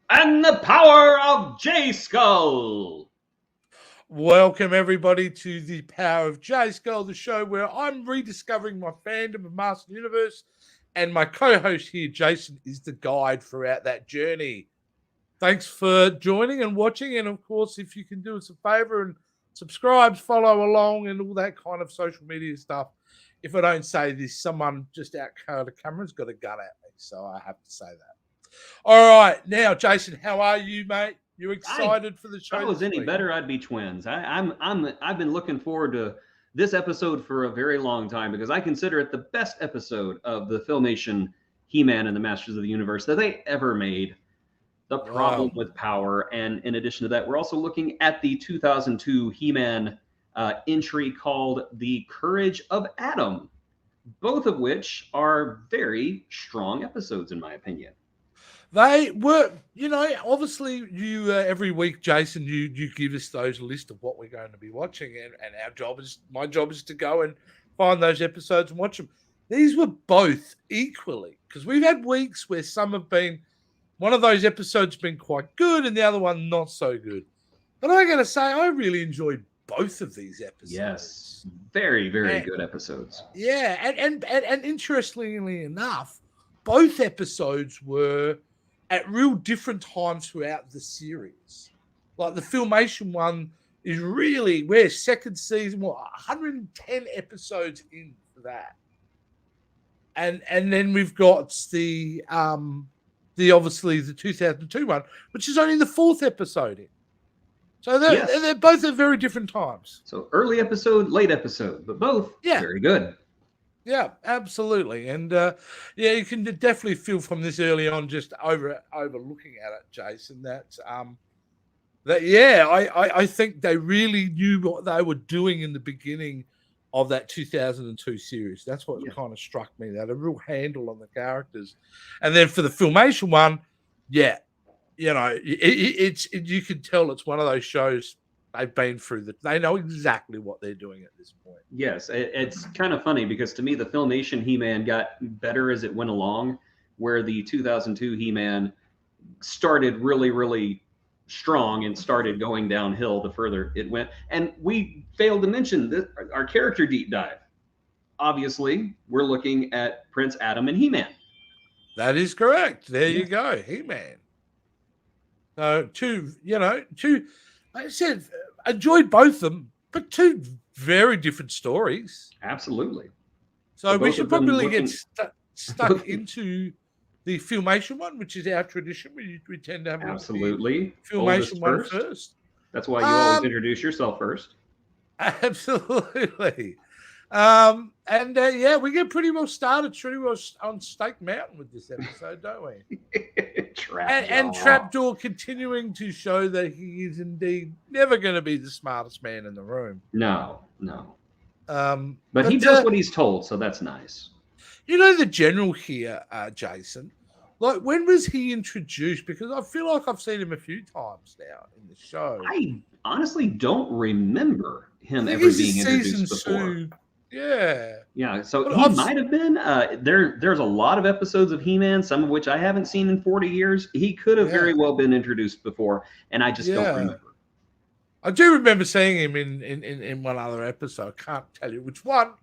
And the power of J-Skull. Welcome, everybody, to the Power of J-Skull, the show where I'm rediscovering my fandom of Master Universe, and my co-host here, Jason, is the guide throughout that journey. Thanks for joining and watching, and of course, if you can do us a favor and subscribe, follow along, and all that kind of social media stuff. If I don't say this, someone just out the camera's got a gun at me, so I have to say that. All right, now, Jason, how are you, mate? You excited for the show? If I was any better, I'd be twins. I've been looking forward to this episode for a very long time because I consider it the best episode of the Filmation He-Man and the Masters of the Universe that they ever made. The problem with power, and in addition to that, we're also looking at the 2002 He-Man entry called The Courage of Adam, both of which are very strong episodes, in my opinion. They were, obviously you every week, Jason, you give us those list of what we're going to be watching, and my job is to go and find those episodes and watch them. These were both equally, because we've had weeks where some have been, one of those episodes been quite good and the other one not so good. But I got to say, I really enjoyed both of these episodes. Yes, very, very good episodes. Yeah, and interestingly enough, both episodes were at real different times throughout the series. Like the Filmation one is really, we're second season, 110 episodes in for that. And then we've got the obviously the 2002 one, which is only the fourth episode in. So they're both at very different times. So early episode, late episode, but both very good. Yeah, absolutely. And you can definitely feel from this early on, just over looking at it, Jason, I think they really knew what they were doing in the beginning of that 2002 series. That's what kind of struck me. They had a real handle on the characters. And then for the Filmation one, you can tell it's one of those shows they've been through that. They know exactly what they're doing at this point. Yes, it's kind of funny because to me, the Filmation He-Man got better as it went along, where the 2002 He-Man started really, really strong and started going downhill the further it went. And we failed to mention this, our character deep dive. Obviously, we're looking at Prince Adam and He-Man. That is correct. There you go, He-Man. So two, like I said, enjoyed both of them, but two very different stories. Absolutely. So we should probably get stuck into the Filmation one, which is our tradition. We tend to have absolutely Filmation one first. That's why you always introduce yourself first. Absolutely. We get pretty well started, pretty well on Stake Mountain with this episode, don't we? And Trapjaw continuing to show that he is indeed never going to be the smartest man in the room. No. But he does what he's told, so that's nice. The general here, Jason, like when was he introduced? Because I feel like I've seen him a few times now in the show. I honestly don't remember him ever being introduced before. Yeah. So he might have been. There's a lot of episodes of He-Man, some of which I haven't seen in 40 years. He could have very well been introduced before, and I just don't remember. I do remember seeing him in one other episode. I can't tell you which one,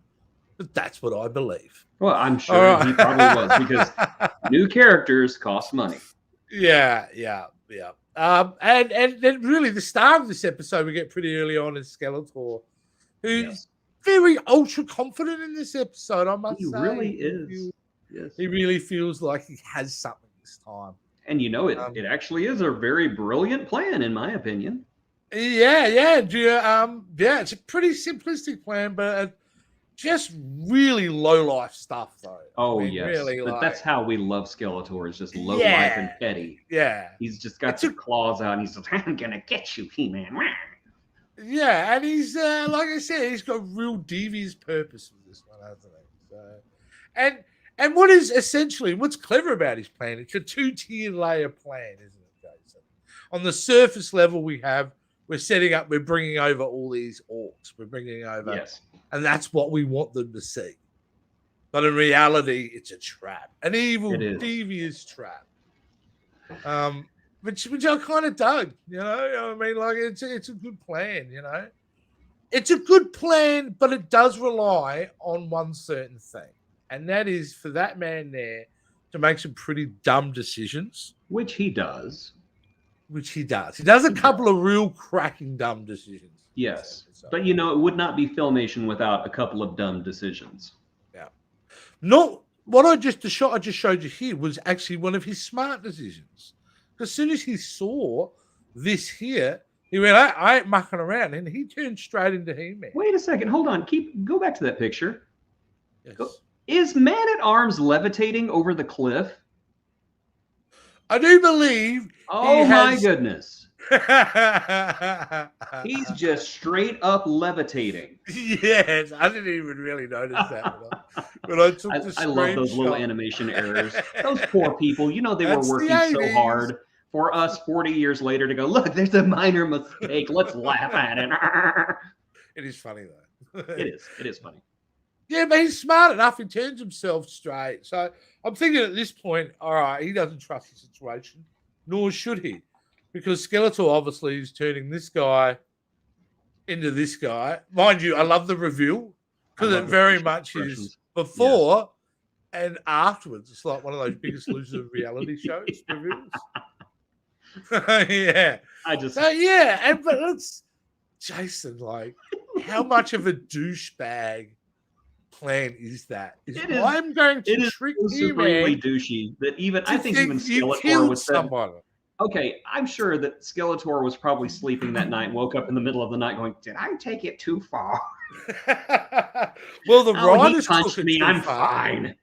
but that's what I believe. Well, I'm sure he probably was, because new characters cost money. Yeah. And then really the star of this episode we get pretty early on is Skeletor, who's very ultra confident in this episode, I must say. He really is. Yes. He really feels like he has something this time. And it actually is a very brilliant plan, in my opinion. Yeah. It's a pretty simplistic plan, but just really low life stuff, though. Oh, yes. Really, but that's how we love Skeletor, is just low life and petty. Yeah. He's just got some claws out, and he's like, I'm going to get you, He-Man. Yeah, and he's, like I said, he's got real devious purpose with this one, hasn't he? So, and what is essentially, what's clever about his plan, it's a two-tier layer plan, isn't it, Jason? On the surface level we're bringing over all these orcs. We're bringing over, and that's what we want them to see. But in reality, it's a trap, an evil, It is. devious trap. Which I kind of dug, you know. I mean, like it's a good plan, you know. It's a good plan, but it does rely on one certain thing, and that is for that man there to make some pretty dumb decisions, Which he does. which he does. He does a couple of real cracking dumb decisions. Yes. But, you know, it would not be Filmation without a couple of dumb decisions. Yeah. Not what the shot I just showed you here was actually one of his smart decisions. As soon as he saw this here, he went, I ain't mucking around. And he turned straight into He-Man. Wait a second. Hold on. Go back to that picture. Yes. Is Man-at-Arms levitating over the cliff? I do believe. Oh, my goodness. He's just straight up levitating. Yes, I didn't even really notice that when I took the I love those little animation errors. Those poor people, you know, they were working so hard for us 40 years later to go, look, there's a minor mistake. Let's laugh at it. It is funny, though. It is funny. Yeah, but he's smart enough. He turns himself straight. So I'm thinking at this point, all right, he doesn't trust the situation, nor should he. Because Skeletor obviously is turning this guy into this guy. Mind you, I love the reveal because it very much is before and afterwards. It's like one of those Biggest Losers of reality shows reveals. Yeah. But it's Jason, like, how much of a douchebag plan is that? I'm going to trick you, supremely douchey that even I think even Skeletor was somebody. Okay, I'm sure that Skeletor was probably sleeping that night, woke up in the middle of the night going, did I take it too far? Well, the writers punched me. I'm fine.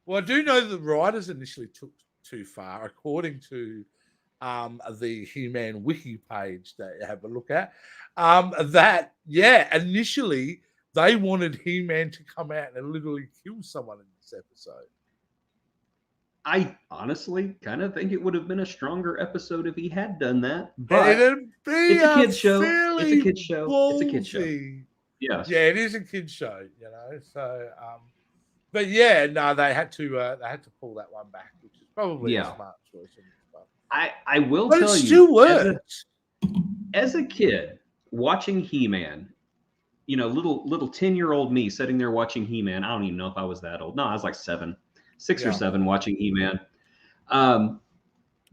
Well, I do know the writers initially took too far, according to the He-Man wiki page that you have a look at. Initially they wanted He-Man to come out and literally kill someone in this episode. I honestly kind of think it would have been a stronger episode if he had done that. But it's a kid's show. It's a kid's show. It's a kid's show. Yes. Yeah, it is a kid's show, you know. So but yeah, no, they had to pull that one back, which is probably a smart choice. I will but tell you, it still works. As a kid watching He-Man, you know, little 10-year-old me sitting there watching He-Man. I don't even know if I was that old. No, I was like 6 or 7 watching He-Man.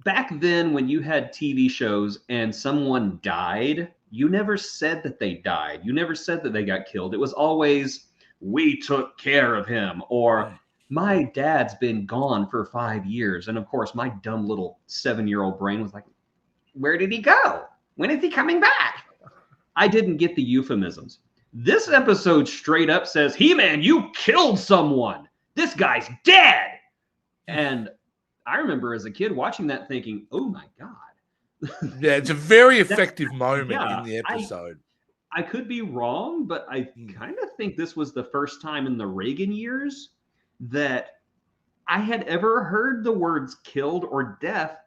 Back then, when you had TV shows and someone died, you never said that they died. You never said that they got killed. It was always, we took care of him, or my dad's been gone for 5 years. And of course, my dumb little 7-year-old brain was like, where did he go? When is he coming back? I didn't get the euphemisms. This episode straight up says, He-Man, you killed someone. This guy's dead. And I remember as a kid watching that thinking, oh my God. Yeah, it's a very effective moment in the episode. I could be wrong, but I kind of think this was the first time in the Reagan years that I had ever heard the words killed or death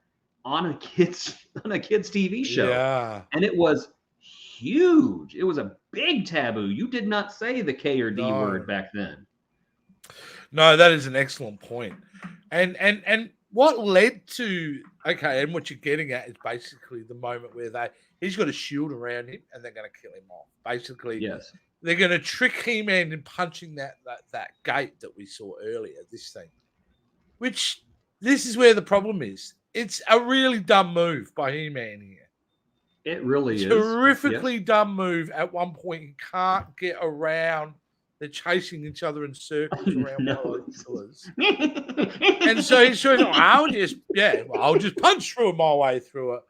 on a kid's TV show. Yeah. And it was huge. It was a big taboo. You did not say the K or D word back then. No, that is an excellent point. And what led to and what you're getting at is basically the moment where he's got a shield around him and they're going to kill him off. Basically, yes, they're going to trick He-Man in punching that gate that we saw earlier. This thing, which this is where the problem is. It's a really dumb move by He-Man here. It really is. Terrifically dumb move. At one point, he can't get around. They're chasing each other in circles around one of those pillars. And so he's sort of, I'll just punch through my way through it,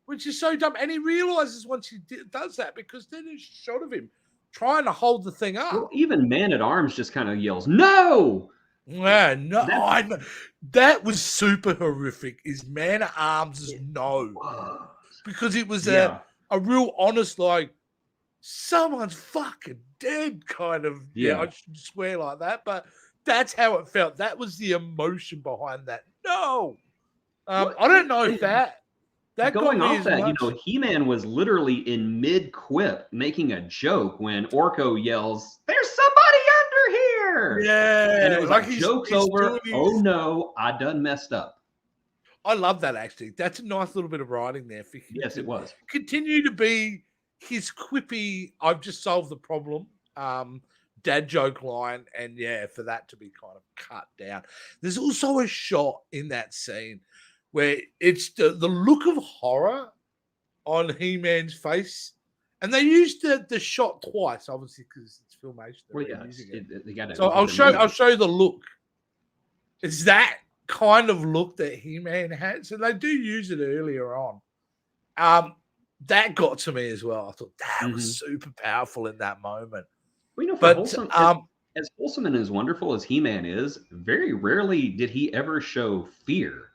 which is so dumb. And he realizes once he does that, because then there's a shot of him trying to hold the thing up. Well, even Man-at-Arms just kind of yells, no! Yeah, no, that was super horrific. Is Man-at-Arms' no. Because it was a real honest, like, someone's fucking dead kind of. Yeah, I shouldn't swear like that, but that's how it felt. That was the emotion behind that. No, I don't know if that going off that, you know, He-Man was literally in mid-quip making a joke when Orko yells, "There's somebody under there. Yeah. And it was like, he's joke's over. doing his- Oh no, I done messed up. I love that, actually. That's a nice little bit of writing there for him. Yes, it was. Continue to be his quippy, I've just solved the problem, dad joke line. And yeah, for that to be kind of cut down. There's also a shot in that scene where it's the look of horror on He-Man's face. And they used the shot twice, obviously, because it's filmation. Well, yeah, So I'll show the look. It's that kind of look that He-Man has, and they do use it earlier on. That got to me as well. I thought that was super powerful in that moment. Well, as wholesome and as wonderful as He-Man is, very rarely did he ever show fear.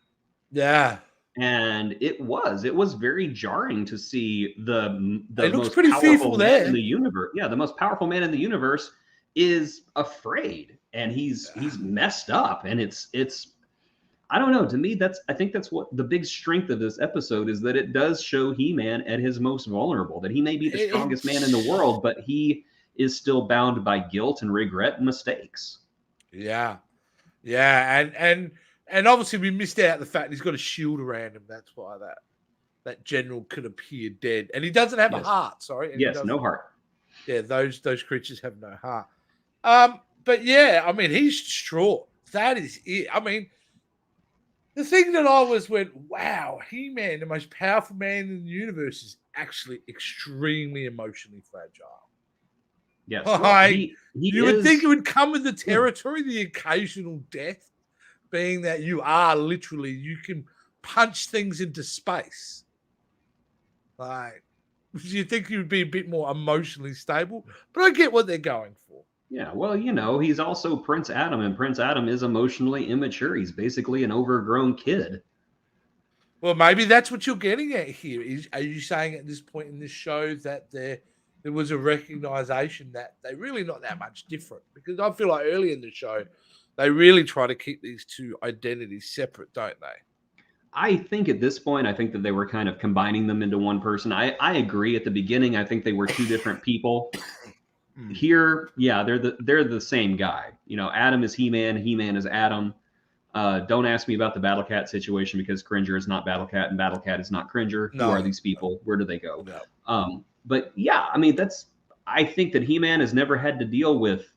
Yeah. And it was very jarring to see the most powerful man in the universe. Yeah, the most powerful man in the universe is afraid, and he's messed up, and it's I don't know. To me, I think that's what the big strength of this episode is, that it does show He-Man at his most vulnerable. That he may be the strongest man in the world, but he is still bound by guilt and regret and mistakes. Yeah, and obviously we missed out the fact he's got a shield around him. That's why that general could appear dead, and he doesn't have a heart. Sorry, yes, no heart. Yeah, those creatures have no heart. But yeah, I mean, he's distraught. That is it. I mean, the thing that I went, wow, He-Man, the most powerful man in the universe, is actually extremely emotionally fragile. Yes, you would think it would come with the territory, the occasional death, being that you can punch things into space. Like, you think you would be a bit more emotionally stable, but I get what they're going for. Yeah, well, he's also Prince Adam, and Prince Adam is emotionally immature. He's basically an overgrown kid. Well, maybe that's what you're getting at here. Are you saying at this point in this show that there was a recognition that they're really not that much different? Because I feel like early in the show, they really try to keep these two identities separate, don't they? I think at this point, I think that they were kind of combining them into one person. I agree. At the beginning, I think they were two different people. Here, yeah, they're the same guy. Adam is He-Man, He-Man is Adam. Don't ask me about the Battle Cat situation, because Cringer is not Battle Cat and Battle Cat is not Cringer. No. Who are these people? Where do they go? No. But yeah, I mean, I think that He-Man has never had to deal with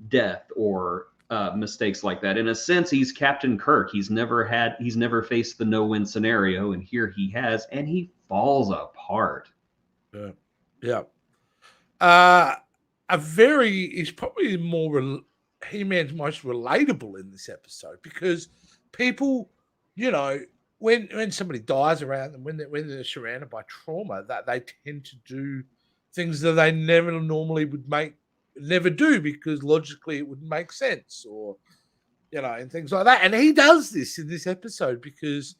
death or mistakes like that. In a sense, he's Captain Kirk. He's never faced the no-win scenario, and here he has, and he falls apart. Yeah. He's probably more He-Man's most relatable in this episode, because people, when somebody dies around them, when they're surrounded by trauma, that they tend to do things that they never normally would never do, because logically it wouldn't make sense, or and things like that. And he does this in this episode, because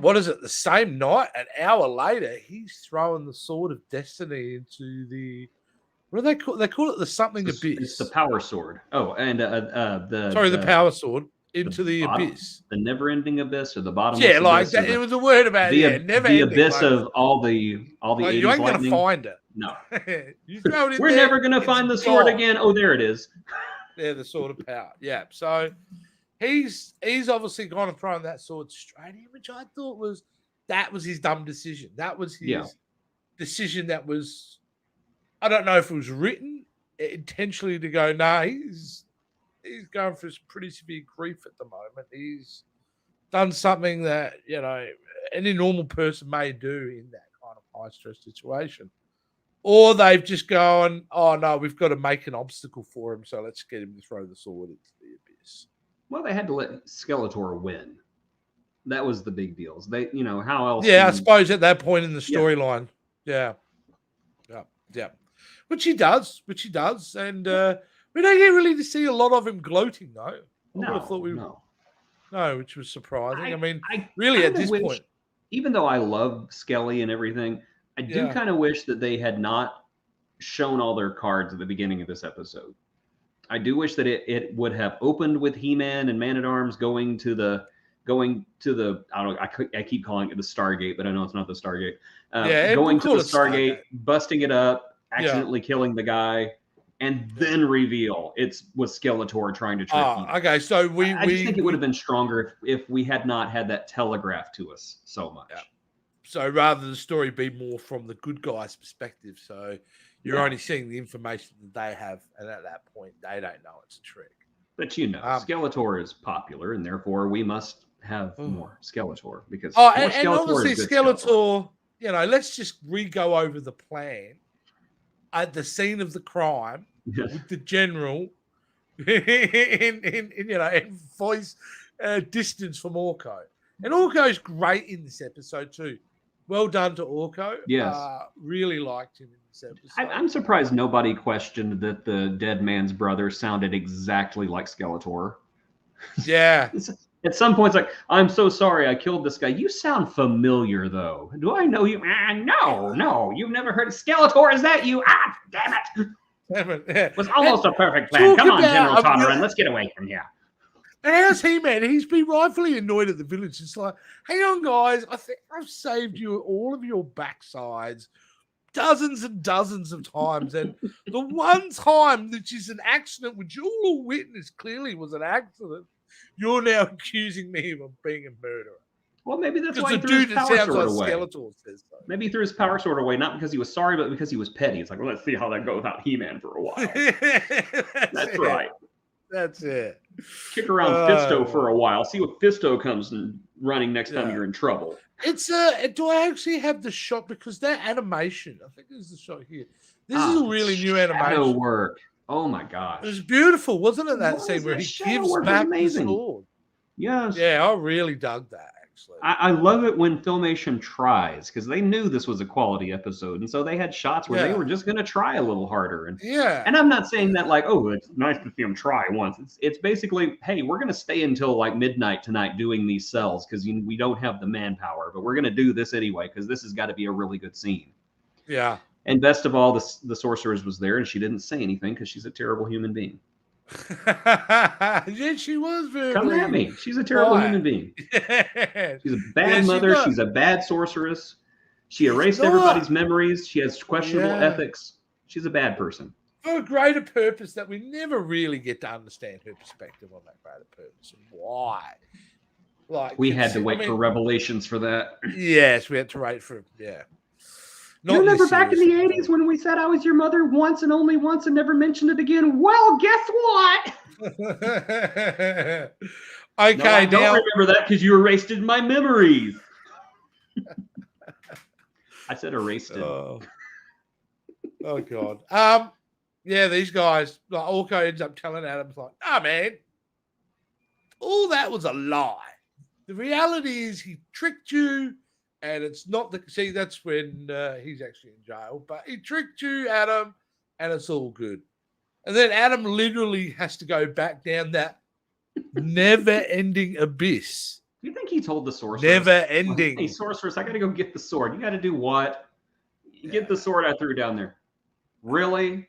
what is it? The same night, an hour later, he's throwing the sword of destiny into the. What do they call? They call it the something abyss. It's the power sword. Oh, and the power sword into the abyss, the never-ending abyss, or the bottom. Yeah, like that. It was a word about never. The abyss of all the. You ain't gonna find it. No, you throw it in. We're never gonna find the sword again. Oh, there it is. Yeah, the sword of power. Yeah, so he's obviously gone and thrown that sword straight in, which I thought was his dumb decision. That was his decision. That was. I don't know if it was written intentionally to go, he's going for pretty severe grief at the moment. He's done something that, any normal person may do in that kind of high-stress situation. Or they've just gone, oh, no, we've got to make an obstacle for him, so let's get him to throw the sword into the abyss. Well, they had to let Skeletor win. That was the big deal. They, how else? Yeah, I suppose at that point in the storyline. Yeah. Which he does. And we don't get really to see a lot of him gloating, though. I would have thought No, which was surprising. I really at this point. Even though I love Skelly and everything, I do kind of wish that they had not shown all their cards at the beginning of this episode. I do wish that it would have opened with He-Man and Man-at-Arms going to the I keep calling it the Stargate, but I know it's not the Stargate. Going to the Stargate, busting it up, accidentally killing the guy, and then reveal was Skeletor trying to trick He-Man. Okay. So I just think it would have been stronger if we had not had that telegraphed to us so much. Yeah. So rather the story be more from the good guy's perspective. So you're only seeing the information that they have, and at that point, they don't know it's a trick. But Skeletor is popular, and therefore we must have more Skeletor because and obviously Skeletor. You know, let's just re-go over the plan at the scene of the crime with the general in voice distance from Orko, and Orko's great in this episode too. Well done to Orko. Yes, really liked him in this episode. I'm surprised nobody questioned that the dead man's brother sounded exactly like Skeletor. Yeah. At some points, like, I'm so sorry I killed this guy. You sound familiar, though. Do I know you? No. You've never heard of Skeletor. Is that you? Damn it. It was almost a perfect plan. Come on, General Todderan. Let's get away from here. And how's He-Man? He's been rightfully annoyed at the village. It's like, hang on, guys. I think I've saved you all of your backsides dozens and dozens of times. And the one time, which is an accident, which you all witnessed clearly was an accident, you're now accusing me of being a murderer. Well, maybe that's why he threw his power sword away. Says so. Maybe he threw his power sword away, not because he was sorry, but because he was petty. It's like, well, let's see how that goes without He-Man for a while. That's right. That's it. Kick around Fisto for a while. See what Fisto comes running next time you're in trouble. It's do I actually have the shot? Because that animation, I think there's the shot here. This is a really new animation. Work. Oh my gosh. It was beautiful, wasn't it? That scene where he gives back the sword. Yes. Yeah, I really dug that, actually. I love it when Filmation tries, because they knew this was a quality episode. And so they had shots where they were just going to try a little harder. And I'm not saying that like, oh, it's nice to see them try once. It's basically, hey, we're going to stay until like midnight tonight doing these cells because we don't have the manpower. But we're going to do this anyway because this has got to be a really good scene. Yeah. And best of all, the sorceress was there, and she didn't say anything because she's a terrible human being. Yeah, she was very. Come at me. She's a terrible human being. She's a bad mother. She's a bad sorceress. She erased everybody's memories. She has questionable ethics. She's a bad person. For a greater purpose that we never really get to understand her perspective on that greater purpose and why. Like we had to wait for revelations for that. Yes, we had to wait for You remember back in the 80s when we said I was your mother once and only once and never mentioned it again? Well, guess what? Okay, I don't remember that because you erased it in my memories. I said erased it. Oh God. Yeah, these guys, like Orko ends up telling Adam, like, man, all that was a lie. The reality is he tricked you. And it's not that's when he's actually in jail. But he tricked you, Adam, and it's all good. And then Adam literally has to go back down that never-ending abyss. Do you think he told the sorceress? Never-ending. Hey, sorceress, I got to go get the sword. You got to do what? Get the sword I threw down there. Really?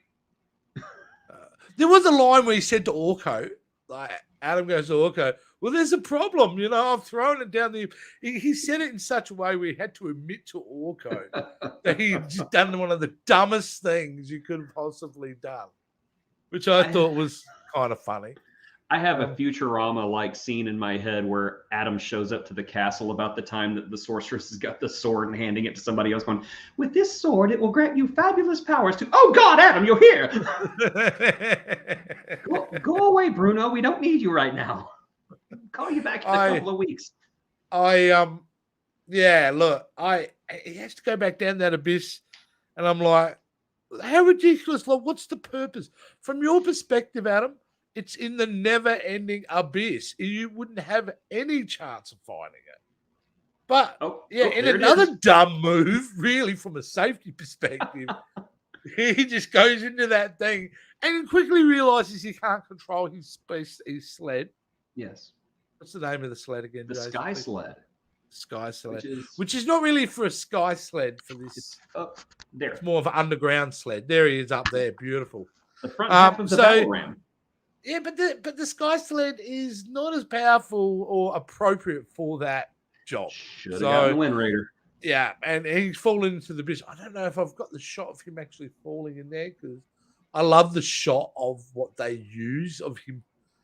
There was a line where he said to Orko, like, Adam goes to Orko, well, there's a problem, I've thrown it down the... He said it in such a way where he had to admit to Orko that he'd just done one of the dumbest things you could have possibly done, which I thought was kind of funny. I have a Futurama-like scene in my head where Adam shows up to the castle about the time that the sorceress has got the sword and handing it to somebody else going, with this sword, it will grant you fabulous powers to... Oh, God, Adam, you're here! Go away, Bruno. We don't need you right now. Call you back in a couple of weeks. He has to go back down that abyss. And I'm like, how ridiculous. Like, what's the purpose? From your perspective, Adam, it's in the never-ending abyss. You wouldn't have any chance of finding it. But, in another dumb move, really, from a safety perspective, he just goes into that thing and quickly realizes he can't control his sled. Yes. What's the name of the sled again? The Jason? Sky Sled. Sky Sled. Which is not really for a sky sled for this. There. It's more of an underground sled. There he is up there. Beautiful. The front half of the battle ram. Yeah, but the sky sled is not as powerful or appropriate for that job. Should have gotten the Wind Raider. Yeah, and he's fallen into the abyss. I don't know if I've got the shot of him actually falling in there because I love the shot of what they use of him.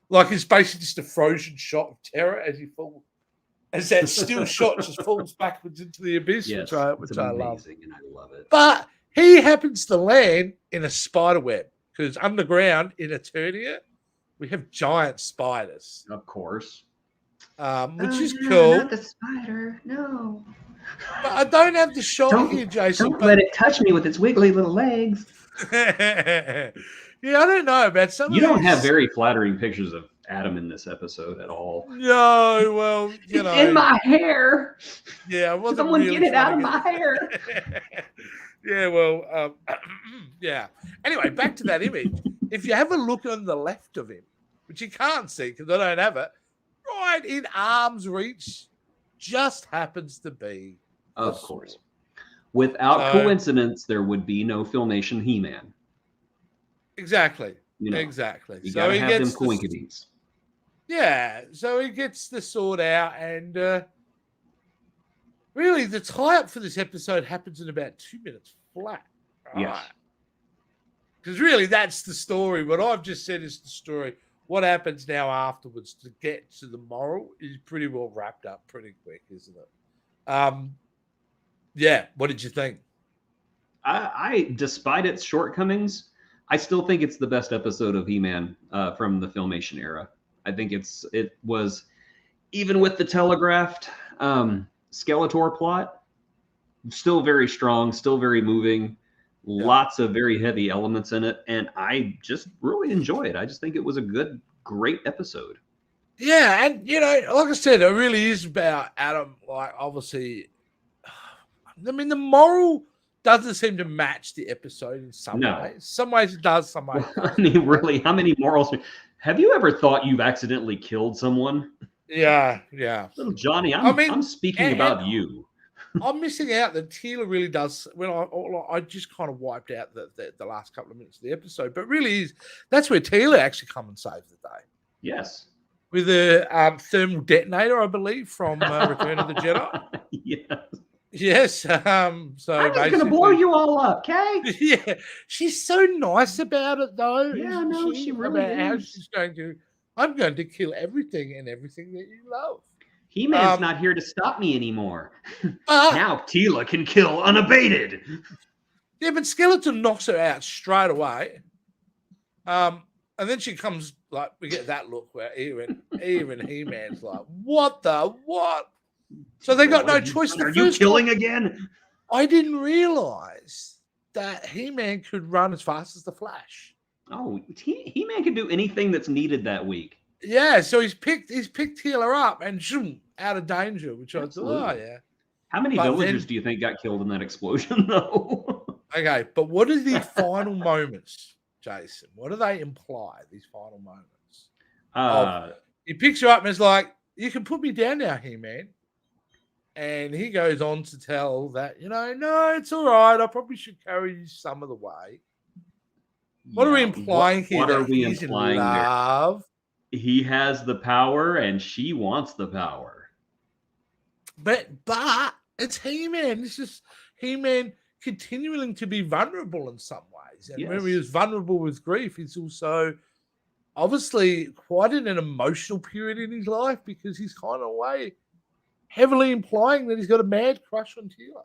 Like it's basically just a frozen shot of Terra as he falls, as that still shot just falls backwards into the abyss, Yes, which I love. and I love it. But he happens to land in a spider web because underground in Eternia, we have giant spiders. Of course. Which is cool. Not the spider, no. But I don't have the shot here, Jason. Don't let it touch me with its wiggly little legs. Yeah, I don't know about some. You don't have very flattering pictures of Adam in this episode at all. No, well, you know, in my hair. Yeah, I wasn't Someone really get it out of trying my hair. Yeah, well, yeah. Anyway, back to that image. If you have a look on the left of him, which you can't see because I don't have it, right in arm's reach, just happens to be. Of course. Without coincidence, there would be no Filmation He-Man. Exactly. You know, exactly. You gotta have them coinkities. Yeah, so he gets the sword out, and really the tie-up for this episode happens in about 2 minutes flat. Right? Yes. Because really, that's the story. What I've just said is the story. What happens now afterwards to get to the moral is pretty well wrapped up pretty quick, isn't it? Yeah. What did you think? I despite its shortcomings, I still think it's the best episode of He-Man from the Filmation era. I think it was, even with the telegraphed Skeletor plot, still very strong, still very moving, lots of very heavy elements in it, and I just really enjoy it. I just think it was a great episode. Yeah, and you know, like I said, it really is about Adam. Like, obviously, I mean, the moral doesn't seem to match the episode in some ways. Some ways it does, some ways it doesn't. I mean, really, how many morals? Have you ever thought you've accidentally killed someone? Yeah. Little Johnny, I'm speaking about you. I'm missing out that Teela really does. When I just kind of wiped out the last couple of minutes of the episode, but really that's where Teela actually come and saves the day. Yes. With a thermal detonator, I believe, from Return of the Jedi. Yes. So I'm just gonna blow you all up, okay? Yeah. She's so nice about it, though. Yeah, no, she really is. How she's I'm going to kill everything and everything that you love. He-Man's not here to stop me anymore. Now Teela can kill unabated. Yeah, but Skeleton knocks her out straight away. And then she comes, like, we get that look where even He-Man's like, what? So they got no choice. Are you killing again? I didn't realize that He-Man could run as fast as the Flash. Oh, He-Man can do anything that's needed that week. Yeah, so he's picked Teela up and zoom, out of danger, which Absolutely. I thought, yeah. How many villagers do you think got killed in that explosion, though? Okay, but what are the final moments, Jason? What do they imply, these final moments? He picks you up and is like, you can put me down now, He-Man. And he goes on to tell that, no, it's all right. I probably should carry you some of the way. What are we implying here? What are we implying love? He has the power and she wants the power. But it's He-Man. It's just He-Man continuing to be vulnerable in some ways. And when he was vulnerable with grief, he's also obviously quite in an emotional period in his life because he's kind of heavily implying that he's got a mad crush on Teela.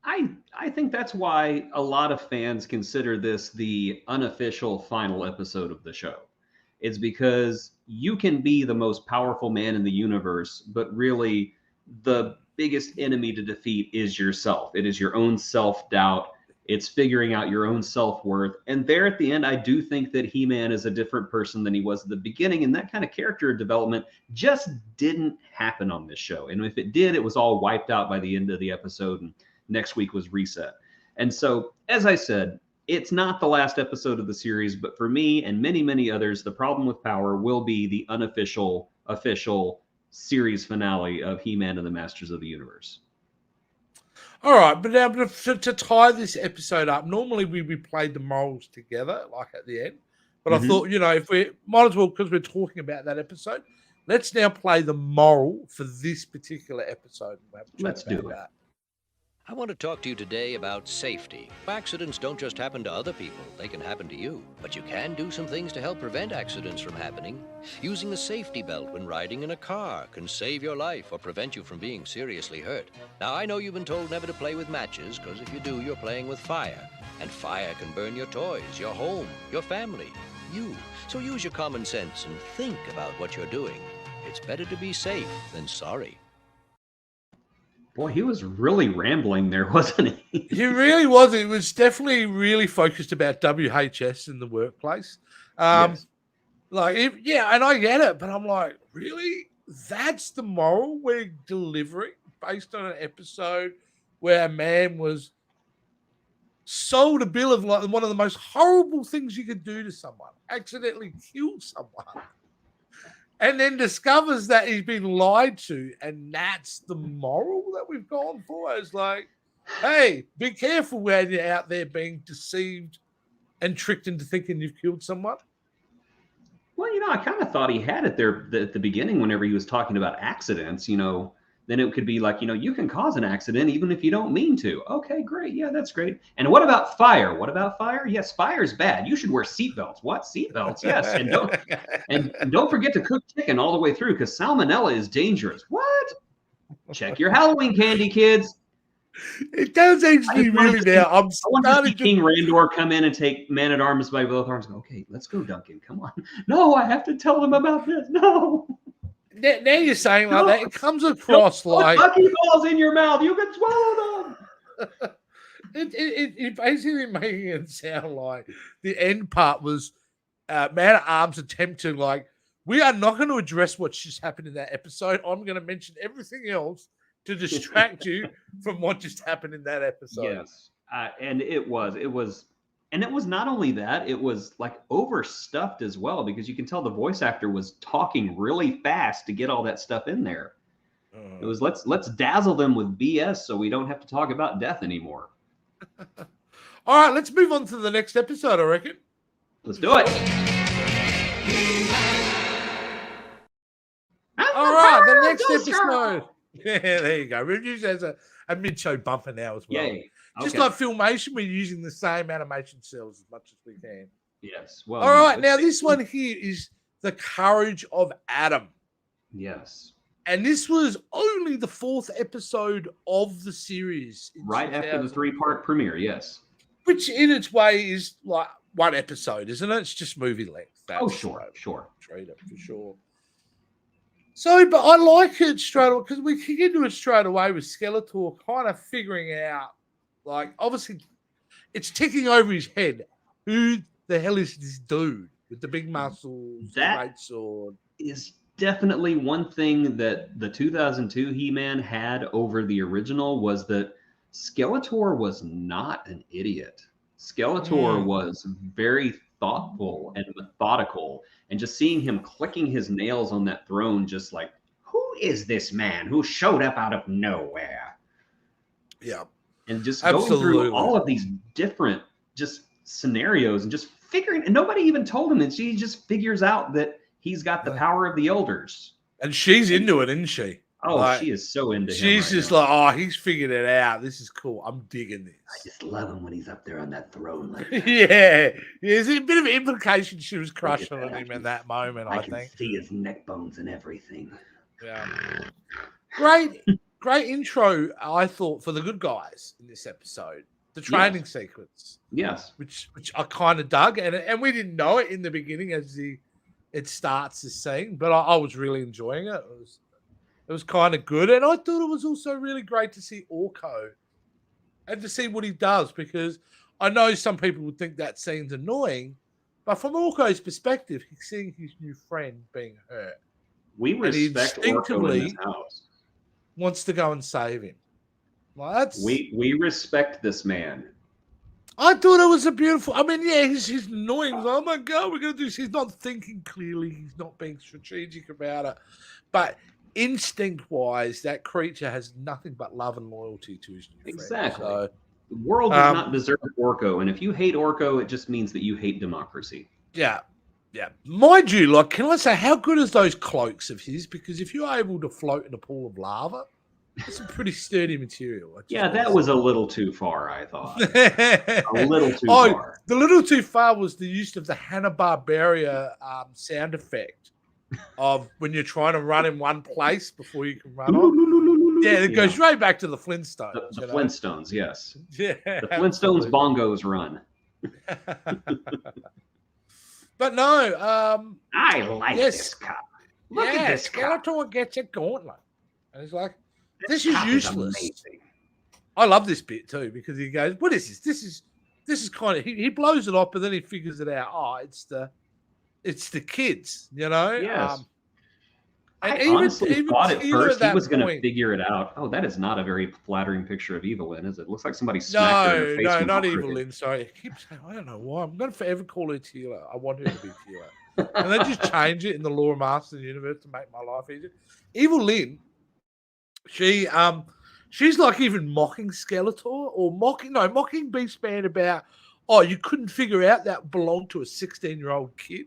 I think that's why a lot of fans consider this the unofficial final episode of the show. It's because you can be the most powerful man in the universe, but really the biggest enemy to defeat is yourself. It is your own self-doubt. It's figuring out your own self-worth. And there at the end, I do think that He-Man is a different person than he was at the beginning. And that kind of character development just didn't happen on this show. And if it did, it was all wiped out by the end of the episode. And next week was reset. And so, as I said, it's not the last episode of the series, but for me and many, many others, the problem with power will be the unofficial, official series finale of He-Man and the Masters of the Universe. All right, but now to tie this episode up, normally we played the morals together, like at the end. But I thought, if we might as well, because we're talking about that episode, let's now play the moral for this particular episode. Let's do it. I want to talk to you today about safety. Accidents don't just happen to other people, they can happen to you. But you can do some things to help prevent accidents from happening. Using a safety belt when riding in a car can save your life or prevent you from being seriously hurt. Now, I know you've been told never to play with matches, because if you do, you're playing with fire. And fire can burn your toys, your home, your family, you. So use your common sense and think about what you're doing. It's better to be safe than sorry. Boy, he was really rambling there, wasn't he? He really was. It was definitely really focused about WHS in the workplace. Yes. And I get it, but I'm like, really? That's the moral we're delivering based on an episode where a man was sold a bill of like one of the most horrible things you could do to someone, accidentally kill someone, and then discovers that he's been lied to, and that's the moral that we've gone for. It's like, hey, be careful when you're out there being deceived and tricked into thinking you've killed someone. Well, I kind of thought he had it there at the beginning whenever he was talking about accidents, then it could be like, you can cause an accident even if you don't mean to. Okay, great. Yeah, that's great. And what about fire? What about fire? Yes, fire's bad. You should wear seatbelts. What? Seatbelts? Yes. And don't forget to cook chicken all the way through, because salmonella is dangerous. What? Check your Halloween candy, kids. It does actually really now. I want to see King Randor come in and take Man-at-Arms by both arms. Okay, let's go, Duncan. Come on. No, I have to tell them about this. No. Now you're saying like that. It comes across like Bucky balls in your mouth. You can swallow them. It basically making it sound like the end part was Man-at-Arms' attempt to like, we are not going to address what just happened in that episode. I'm going to mention everything else to distract you from what just happened in that episode. Yes, and it was. And it was not only that, it was like overstuffed as well, because you can tell the voice actor was talking really fast to get all that stuff in there. It was let's dazzle them with BS so we don't have to talk about death anymore. All right, let's move on to the next episode, I reckon. Let's do it. All right, the next episode. Yeah, there you go. We've used it as a mid-show bumper now as well. Yay. Just like Filmation, we're using the same animation cells as much as we can. Yes. Well, all right. Now, this one here is The Courage of Adam. Yes. And this was only the 4th episode of the series. Right after the 3-part premiere, yes. Which, in its way, is like one episode, isn't it? It's just movie length. Sure. Treat it for sure. So, but I like it straight away because we can get into it straight away with Skeletor kind of figuring out, like, obviously, it's ticking over his head. Who the hell is this dude with the big muscles, the great sword? Is definitely one thing that the 2002 He-Man had over the original, was that Skeletor was not an idiot. Skeletor was very thoughtful and methodical, and just seeing him clicking his nails on that throne, just like, who is this man who showed up out of nowhere? Yeah. And just going through all of these different just scenarios and just figuring, and nobody even told him, and she just figures out that he's got the power of the elders. And she's into it, isn't she? Oh, like, she is so into him. She's just like, oh, he's figured it out. This is cool. I'm digging this. I just love him when he's up there on that throne. Like yeah. There's a bit of implication she was crushing on him in that moment, I think. I can see his neck bones and everything. Yeah. Great intro, I thought, for the good guys in this episode. The training sequence. Yes. Which I kind of dug. And we didn't know it in the beginning as it starts the scene, but I was really enjoying it. It was kind of good. And I thought it was also really great to see Orko and to see what he does, because I know some people would think that scene's annoying, but from Orko's perspective, he's seeing his new friend being hurt. We respect Orko in this house. Wants to go and save him. Well, we respect this man. I thought it was a beautiful. I mean, yeah, he's annoying. Oh my god, we're gonna do this. He's not thinking clearly. He's not being strategic about it. But instinct-wise, that creature has nothing but love and loyalty to his new friend. Exactly. So, the world does not deserve Orko, and if you hate Orko, it just means that you hate democracy. Yeah. Yeah. Mind you, like, can I say, how good is those cloaks of his? Because if you're able to float in a pool of lava, That's some pretty sturdy material. Yeah, that was a little too far, I thought. A little too far. The little too far was the use of the Hanna-Barbera sound effect of when you're trying to run in one place before you can run on. Yeah, it goes right back to the Flintstones. The Flintstones, yes. Yeah. The Flintstones bongos run. But no, I like this cup. Look at this cup. Skeletor gets a gauntlet. And he's like, this is useless. I love this bit too, because he goes, what is this? This is kind of he blows it off, but then he figures it out. Oh, it's the kids, you know? Yes. And I honestly thought at first he was going to point, figure it out. Oh, that is not a very flattering picture of Evelyn, is it? Looks like somebody smacked her in her face. No, not Evelyn. Sorry. I keep saying, I don't know why. I'm going to forever call her Teela. I want her to be Teela. And then just change it in the Law Master universe to make my life easier. Evelyn, she's like even mocking Skeletor or mocking Beastman about, oh, you couldn't figure out that belonged to a 16-year-old kid.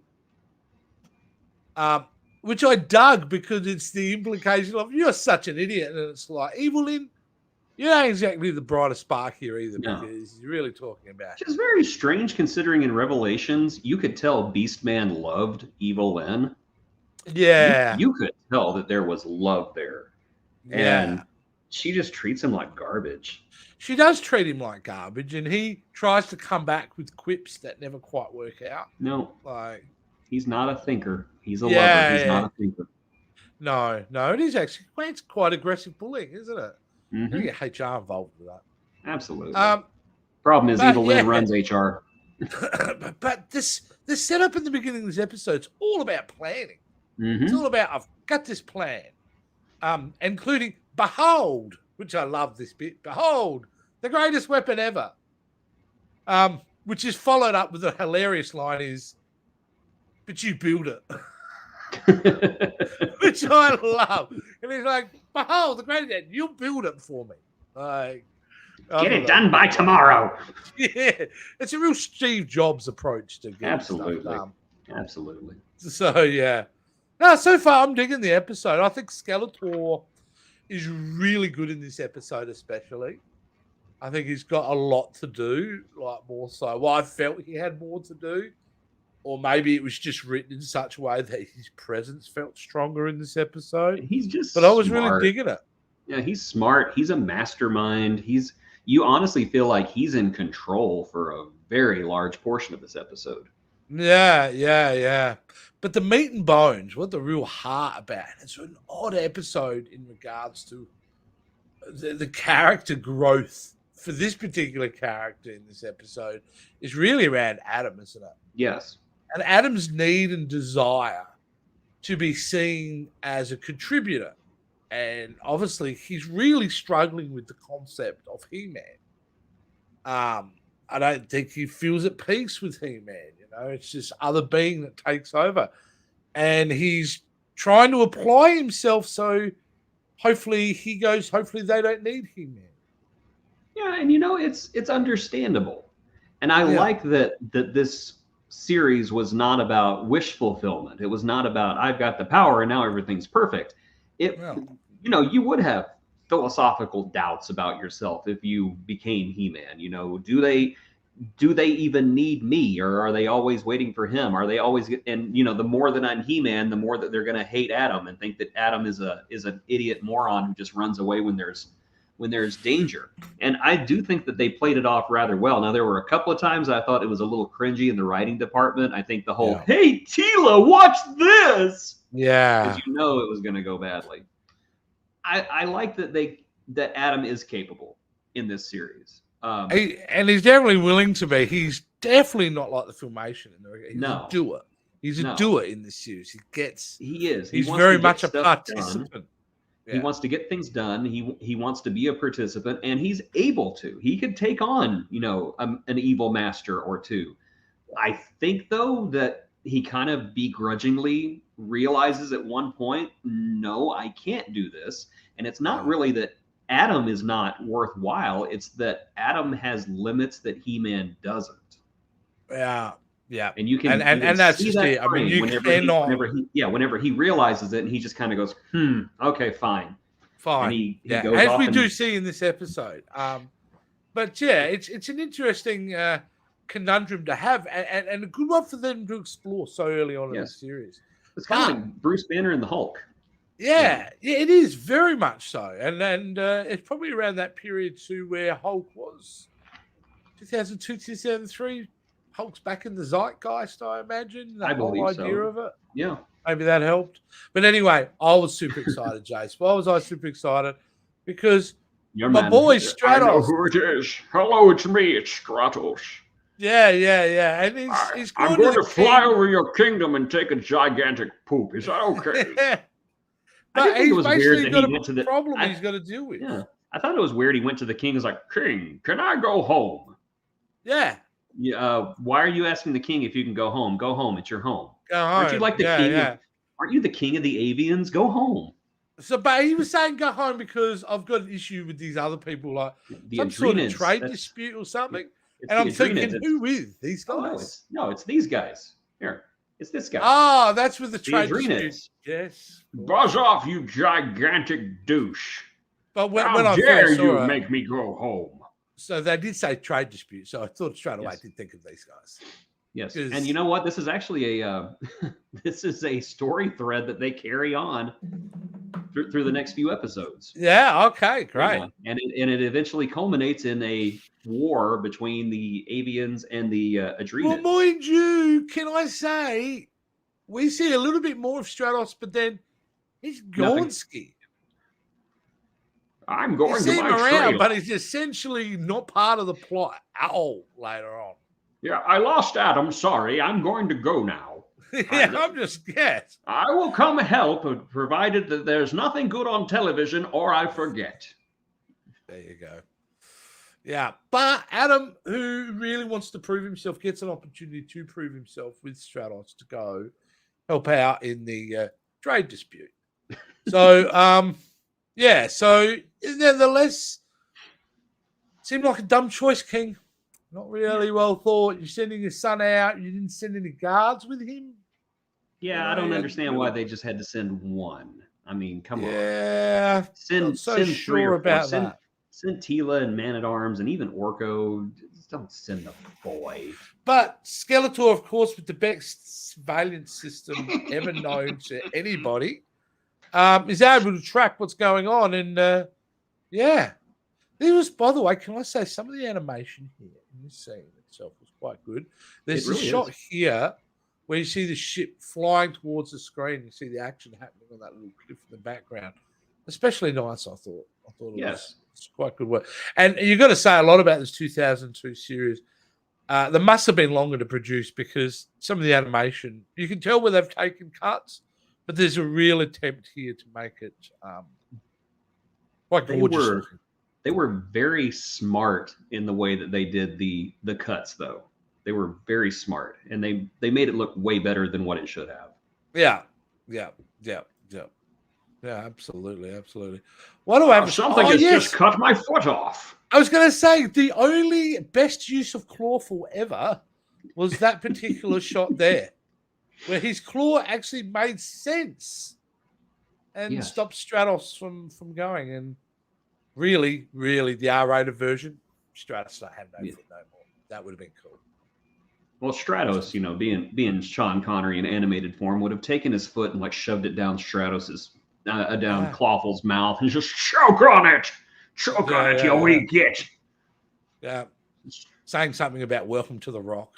Which I dug because it's the implication of you're such an idiot. And it's like, Evelyn, you ain't exactly the brightest spark here either, because you're really talking about it. Which is very strange considering in Revelations, you could tell Beastman loved Evelyn. Yeah. You could tell that there was love there. Yeah. And she just treats him like garbage. She does treat him like garbage, and he tries to come back with quips that never quite work out. No. Like, he's not a thinker. He's a lover. He's not a thinker. No, it is actually quite aggressive bullying, isn't it? Mm-hmm. You get HR involved with that. Absolutely. Problem is, Evelyn runs HR. but this setup in the beginning of this episode is all about planning. Mm-hmm. It's all about, I've got this plan, including behold, which I love this bit. Behold, the greatest weapon ever. Which is followed up with a hilarious line is, but you build it. Which I love. And he's like, behold, the greatest, you build it for me. Like, get it done by tomorrow. Yeah. It's a real Steve Jobs approach to getting Absolutely. stuff done. Absolutely. So, yeah. No, so far I'm digging the episode. I think Skeletor is really good in this episode, especially. I think he's got a lot to do, like more so. Well, I felt he had more to do. Or maybe it was just written in such a way that his presence felt stronger in this episode. He's just But I was really digging it. Yeah, he's smart. He's a mastermind. You honestly feel like he's in control for a very large portion of this episode. Yeah. But the meat and bones, what the real heart about, it's an odd episode in regards to the character growth for this particular character in this episode is really around Adam, isn't it? Yes. And Adam's need and desire to be seen as a contributor. And obviously, he's really struggling with the concept of He-Man. I don't think he feels at peace with He-Man. You know, it's just other being that takes over. And he's trying to apply himself so hopefully they don't need He-Man. Yeah, and it's understandable. And I like that this series was not about wish fulfillment. It was not about I've got the power and now everything's perfect. You would have philosophical doubts about yourself if you became He-Man. Do they even need me, or are they always waiting for him? Are they always the more that I'm He-Man, the more that they're going to hate Adam and think that Adam is an idiot moron who just runs away when there's danger. And I do think that they played it off rather well. Now, there were a couple of times I thought it was a little cringy in the writing department. I think the whole, hey, Teela, watch this. Yeah. Because it was going to go badly. I like that Adam is capable in this series. And he's definitely willing to be. He's definitely not like the Filmation. He's a doer. He's a doer in this series. He is. He's very much a participant. Yeah. He wants to get things done. He wants to be a participant, and he's able to. He could take on, an evil master or two. I think, though, that he kind of begrudgingly realizes at one point, no, I can't do this. And it's not really that Adam is not worthwhile. It's that Adam has limits that He-Man doesn't. Yeah. Yeah. And you can and that's just it. I mean, whenever he realizes it, and he just kind of goes, okay, fine. Fine. And he yeah, goes as off we and, do see in this episode. But yeah, it's an interesting conundrum to have, and a good one for them to explore so early on in the series. It's kind of like Bruce Banner and the Hulk. Yeah, it is very much so, and it's probably around that period too where Hulk was 2002, 2003. Hulk's back in the zeitgeist, I imagine. The whole idea of it. Yeah. Maybe that helped. But anyway, I was super excited, Jace. Why was I super excited? Because my boy Stratos. I know who it is. Hello, it's me. It's Stratos. Yeah. And he's I'm going to fly over your kingdom and take a gigantic poop. Is that okay? Yeah. But he's basically got a problem he's got to deal with. Yeah. I thought it was weird he went to the king and was like, King, can I go home? Yeah. Why are you asking the king if you can go home? Go home. It's your home. Go home. Aren't you like the king? Aren't you the king of the avians? Go home. So, but he was saying go home because I've got an issue with these other people, like some sort of trade dispute or something. And I'm thinking, who is these guys? No, it's these guys. Here, it's this guy. Oh, that's with the trade dispute. Yes. Buzz off, you gigantic douche. But when How I dare first you saw make me go home? So they did say trade dispute. So I thought straight away I did think of these guys. Yes, and you know what? This is actually a this is a story thread that they carry on through the next few episodes. Yeah. Okay. Great. Yeah. And it eventually culminates in a war between the Avians and the Adrenids. Well, mind you, can I say we see a little bit more of Stratos, but then he's Gornsky. I'm going to my around, trail. but he's essentially not part of the plot at all later on. Yeah, I lost Adam. Sorry, I'm going to go now. I'm just yes. I will come help, provided that there's nothing good on television or I forget. There you go. Yeah, but Adam, who really wants to prove himself, gets an opportunity to prove himself with Stratos to go help out in the trade dispute. So, yeah. So, nevertheless, seemed like a dumb choice, King. Not really well thought. You're sending your son out. You didn't send any guards with him. Yeah, I don't understand why they just had to send one. I mean, come on. Yeah, send sure three or about four. that. Send Tila and Man at Arms and even Orko. Just don't send the boy. But Skeletor, of course, with the best surveillance system ever known to anybody, is able to track what's going on. And yeah, there was, by the way, can I say some of the animation here in this scene itself was quite good. There's a shot here where you see the ship flying towards the screen. You see the action happening on that little cliff in the background. Especially nice, I thought. It was quite good work. And you've got to say a lot about this 2002 series. They must have been longer to produce because some of the animation, you can tell where they've taken cuts, but there's a real attempt here to make it quite gorgeous. They were very smart in the way that they did the cuts, though. They were very smart, and they made it look way better than what it should have. Yeah, absolutely. What do I have? Something has just cut my foot off. I was going to say the only best use of Clawful ever was that particular shot there, where his claw actually made sense and stopped Stratos from going. And really, the R-rated version, Stratos had no foot no more. That would have been cool. Well, Stratos, being Sean Connery in animated form, would have taken his foot and shoved it down Stratos's down Clawful's mouth and just choke on it. Choke on it, you weak git. Yeah. Saying something about welcome to the Rock.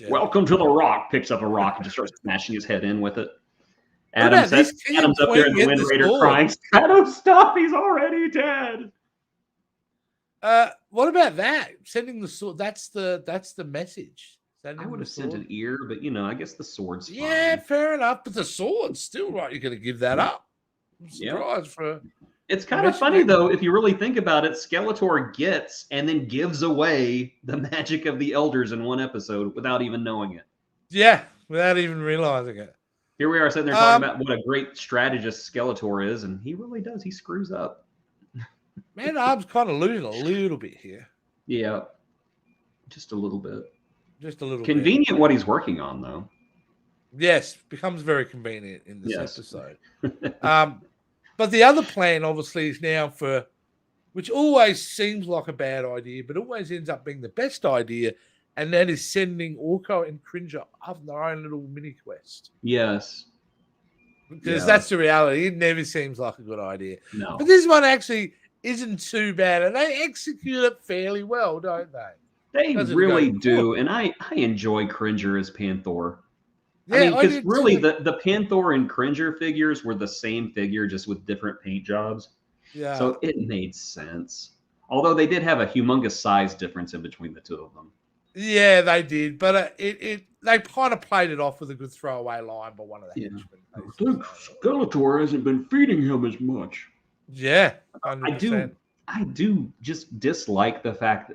Welcome to the Rock. Picks up a rock and just starts smashing his head in with it. Adam's up there in the Wind Raider crying, Stratos, stop, he's already dead. What about that? Sending the sword, that's the message. I would have sent an ear, but I guess the sword's fine. Yeah, fair enough. But the sword's still right. You're going to give that up. I'm surprised for. It's kind of funny though, if you really think about it. Skeletor gets and then gives away the magic of the elders in one episode without even knowing it. Yeah, without even realizing it. Here we are sitting there talking about what a great strategist Skeletor is, and he really does. He screws up. Man, I'm kind of losing a little bit here. Yeah, just a little bit. Just a little convenient what he's working on, though. Yes, becomes very convenient in this episode. But the other plan, obviously, is now which always seems like a bad idea, but always ends up being the best idea, and that is sending Orko and Cringer off their own little mini quest. Yes. Because that's the reality. It never seems like a good idea. No. But this one actually isn't too bad, and they execute it fairly well, don't they? They really do, and I enjoy Cringer as Panther. Yeah, I mean, because really too. the Panther and Cringer figures were the same figure, just with different paint jobs. Yeah. So it made sense. Although they did have a humongous size difference in between the two of them. Yeah, they did, but they kind of played it off with a good throwaway line by one of the henchmen. I think Skeletor hasn't been feeding him as much. Yeah, 100%. I do just dislike the fact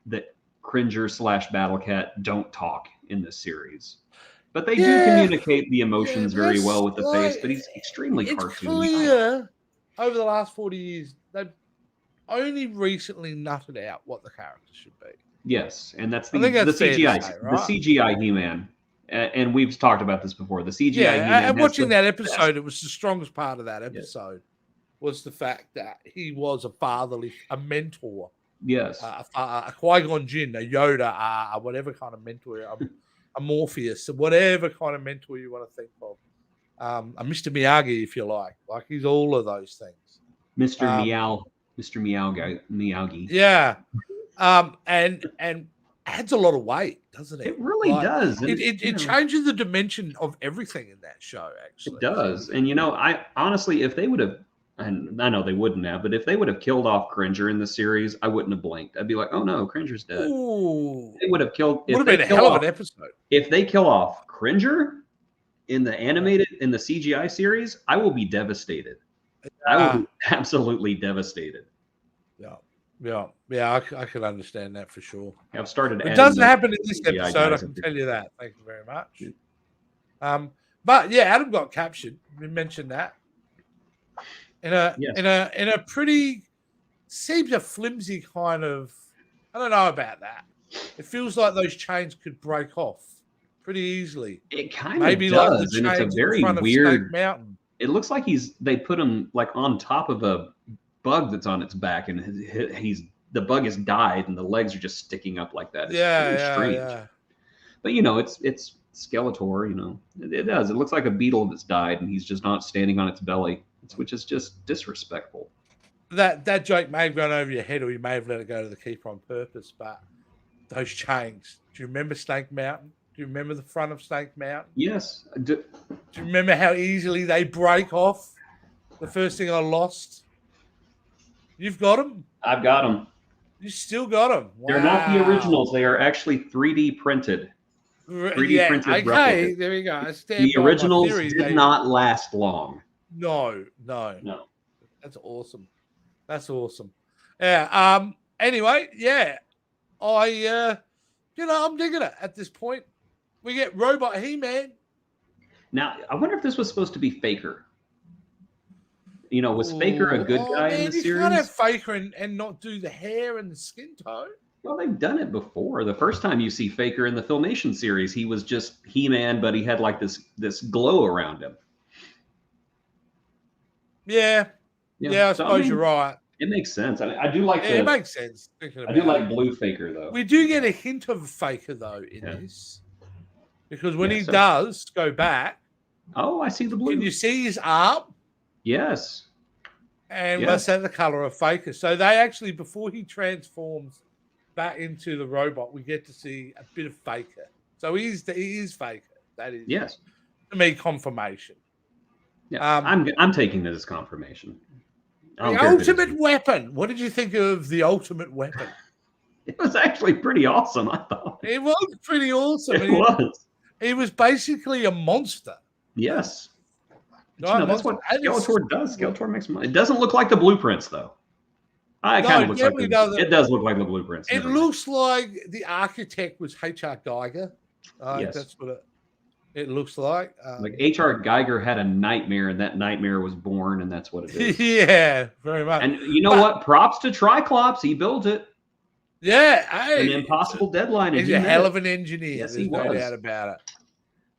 that Cringer / Battlecat don't talk in this series. But they do communicate the emotions very well with the face, but he's extremely cartoony. It's clear over the last 40 years, they've only recently nutted out what the character should be. Yes, and that's the CGI, say, right? The CGI He-Man. And we've talked about this before. The CGI He-Man. And watching that episode, it was the strongest part of that episode was the fact that he was a mentor. Yes. A Qui-Gon Jinn, a Yoda, whatever kind of mentor, a Morpheus, whatever kind of mentor you want to think of. A Mr. Miyagi, if you like. Like, he's all of those things. Mr. Miyagi. Yeah. And adds a lot of weight, doesn't it? It really does. It changes the dimension of everything in that show, actually. It does. And, I honestly, if they would have, and I know they wouldn't have, but if they would have killed off Cringer in the series, I wouldn't have blinked. I'd be like, oh no, Cringer's dead. Ooh. They would have killed. Would have been a hell of an episode. If they kill off Cringer in the CGI series, I will be devastated. I will be absolutely devastated. Yeah, I can understand that for sure. I've started. It doesn't happen in this episode. I can tell you that. Thank you very much. But yeah, Adam got captured. We mentioned that in a pretty seems a flimsy kind of. I don't know about that. It feels like those chains could break off pretty easily. It kind of does, like and it's a very weird mountain. It looks like they put him like on top of a bug that's on its back, and the bug has died, and the legs are just sticking up like that. It's strange. Yeah. But it's Skeletor. It does. It looks like a beetle that's died, and he's just not standing on its belly, which is just disrespectful. That joke may have gone over your head, or you may have let it go to the keeper on purpose. But those chains. Do you remember Snake Mountain? Do you remember the front of Snake Mountain? Yes. Do you remember how easily they break off? The first thing I lost. You've got them? I've got them. You still got them? Wow. They're not the originals. They are actually 3D printed. 3D printed okay, replicas. There we go. The originals did not last long. No. That's awesome. Yeah. Anyway, yeah. I'm digging it at this point. We get Robot He-Man. Now, I wonder if this was supposed to be Faker. Was Faker a good guy in the series? You can't have Faker and not do the hair and the skin tone. Well, they've done it before. The first time you see Faker in the Filmation series, he was just He-Man, but he had like this glow around him. Yeah. I suppose you're right. It makes sense. I do like. It makes sense. I do like Blue Faker though. We do get a hint of Faker though in this, because when he does go back. Oh, I see the blue. Can you see his arm? Yes. And that's the color of Faker. So they actually, before he transforms back into the robot, we get to see a bit of Faker. So he is Faker. That is, to me, confirmation. Yeah, I'm taking this as confirmation. The ultimate weapon. What did you think of the ultimate weapon? It was actually pretty awesome, I thought. It was pretty awesome. It was. He was basically a monster. Yes. That's what Skeletor does. Skeletor makes money. It doesn't look like the blueprints, though. It does look like the blueprints. It looks like the architect was H.R. Geiger. Yes. That's what it looks like. Like H.R. Geiger had a nightmare, and that nightmare was born, and that's what it is. Yeah, very much. And you know what? Props to Triclops. He built it. Yeah. An impossible deadline. He's a hell of an engineer. Yes, There's no doubt about it.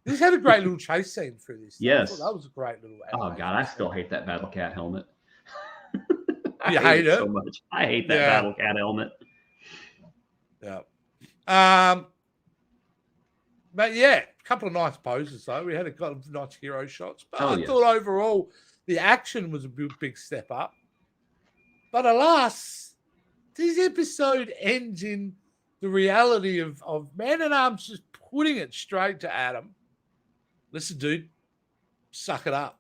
This had a great little chase scene through this. Yes. I thought that was a great little. Oh God, I still hate that Battle Cat helmet. You hate it so much. I hate that Yeah. Battle Cat helmet. Yeah. But yeah, a couple of nice poses though. We had a couple of nice hero shots. But I thought overall the action was a big step up. But alas, this episode ends in the reality of Man-at-Arms just putting it straight to Adam. Listen, dude, suck it up.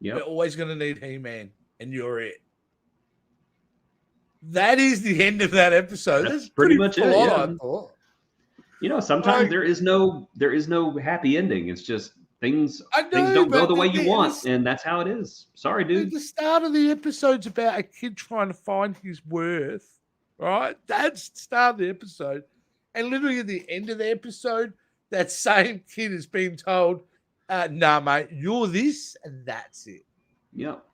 Yep. We're always going to need He-Man, and you're it. That is the end of that episode. That's pretty much it. full Yeah. on, I thought. You know, sometimes Like- there is no happy ending. It's just things I know, don't go but the way you the- want, and that's how it is. Sorry, dude. The start of the episode's about a kid trying to find his worth, right? That's the start of the episode. And literally at the end of the episode, that same kid is being told, nah, mate, you're this, and that's it. Yep.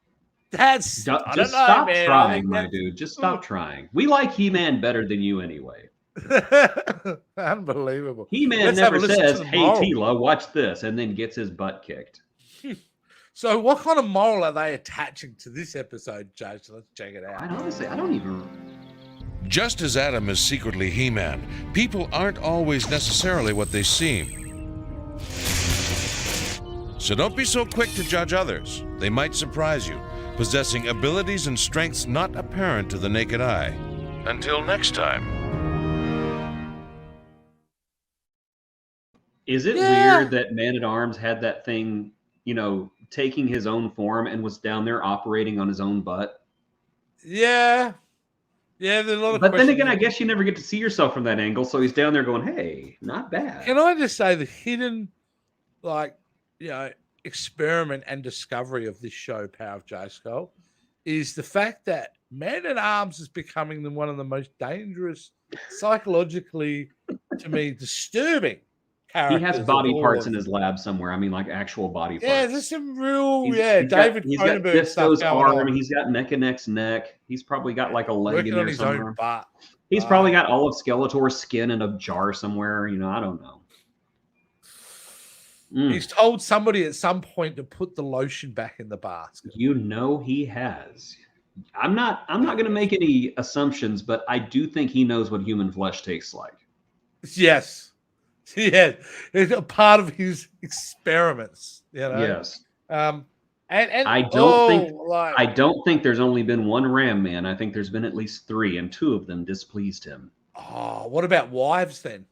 That's, Just I don't know, stop man. I trying, think my that's- dude. Just stop trying. We like He-Man better than you anyway. Unbelievable. He-Man Let's have a never listen to says, the "Hey, moral." Tila, watch this," and then gets his butt kicked. So what kind of moral are they attaching to this episode, Judge? Let's check it out. I don't even. Just as Adam is secretly He-Man, people aren't always necessarily what they seem. So don't be so quick to judge others. They might surprise you, possessing abilities and strengths not apparent to the naked eye. Until next time. Is it Yeah. weird that Man-at-Arms had that thing, taking his own form and was down there operating on his own butt? Yeah. Yeah, there's a lot of But then questions. again, I guess you never get to see yourself from that angle, so he's down there going, "Hey, not bad." Can I just say the hidden, experiment and discovery of this show, Power of J-Skull, is the fact that Man-at-Arms is becoming one of the most dangerous, psychologically, to me, disturbing He characters. has of body all parts of in his lab somewhere. I mean, like actual body Yeah, parts. there's some real, He's David got Cronenberg stuff Disco's going arm. on. He's got Mechanex's neck. He's probably got like a leg Working in on there his own somewhere. butt. He's probably got all of Skeletor's skin in a jar somewhere. I don't know. He's told somebody at some point to put the lotion back in the basket. He has. I'm not going to make any assumptions, but I do think he knows what human flesh tastes like. Yes. Yeah. It's a part of his experiments, Yes. And I don't think there's only been one Ram Man. I think there's been at least 3, and 2 of them displeased him. Oh, what about wives then?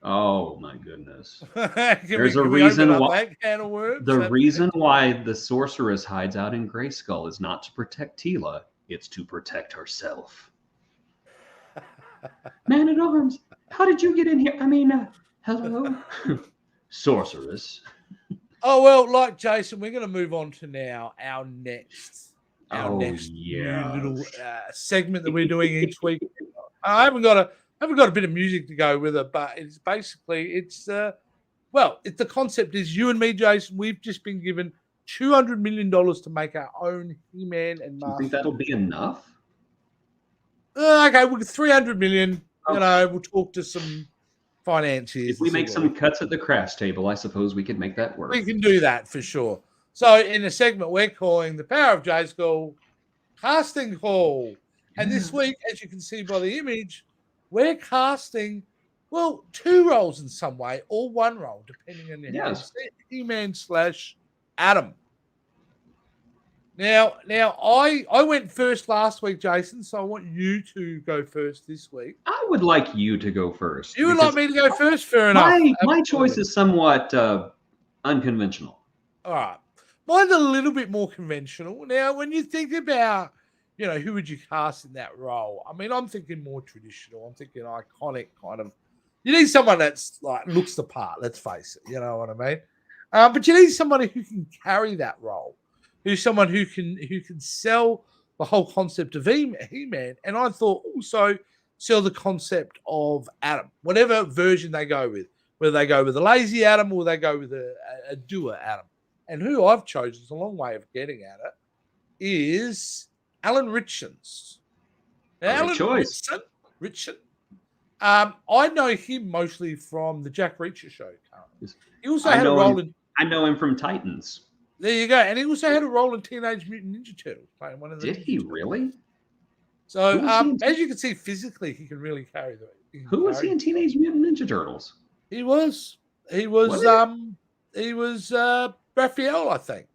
Oh my goodness. There's a reason why The reason why the sorceress hides out in Grayskull is not to protect Tila, it's to protect herself. Man-at-Arms, how did you get in here? I mean, hello? Sorceress. Oh, well, like Jason, we're going to move on to now our next new little segment that we're doing each week. I haven't got a bit of music to go with it, but it's basically the concept is you and me, Jason. We've just been given $200 million to make our own He-Man and Do you Master. think that'll be enough? Okay, with 300 million, we'll talk to some financiers. If we make some cuts at the crafts table, I suppose we could make that work. We can do that for sure. So in a segment we're calling the Power of J-Skull Casting Hall. And this week, as you can see by the image, we're casting, 2 roles in some way, or 1 role, depending on how you see it. He-Man / Adam. Now I went first last week, Jason, so I want you to go first this week. I would like you to go first. You would like me to go first? Fair enough. My choice is somewhat unconventional. All right. Mine's a little bit more conventional. Now, when you think about, who would you cast in that role? I mean, I'm thinking more traditional. I'm thinking iconic kind of. You need someone that's looks the part, let's face it. You know what I mean? But you need somebody who can carry that role. Who's someone who can sell the whole concept of He-Man. And I thought also sell the concept of Adam, whatever version they go with, whether they go with a lazy Adam or they go with a doer Adam. And who I've chosen, is a long way of getting at it, is Alan Ritchson. Now, Great choice. Ritchson I know him mostly from the Jack Reacher show. He also I had a know role him, in. I know him from Titans. There you go, and he also had a role in Teenage Mutant Ninja Turtles, playing one of the. Did he really? So, Who was he in as you can see, physically, he can really carry the. Who was he in Teenage Mutant Ninja Turtles? He was Raphael, I think.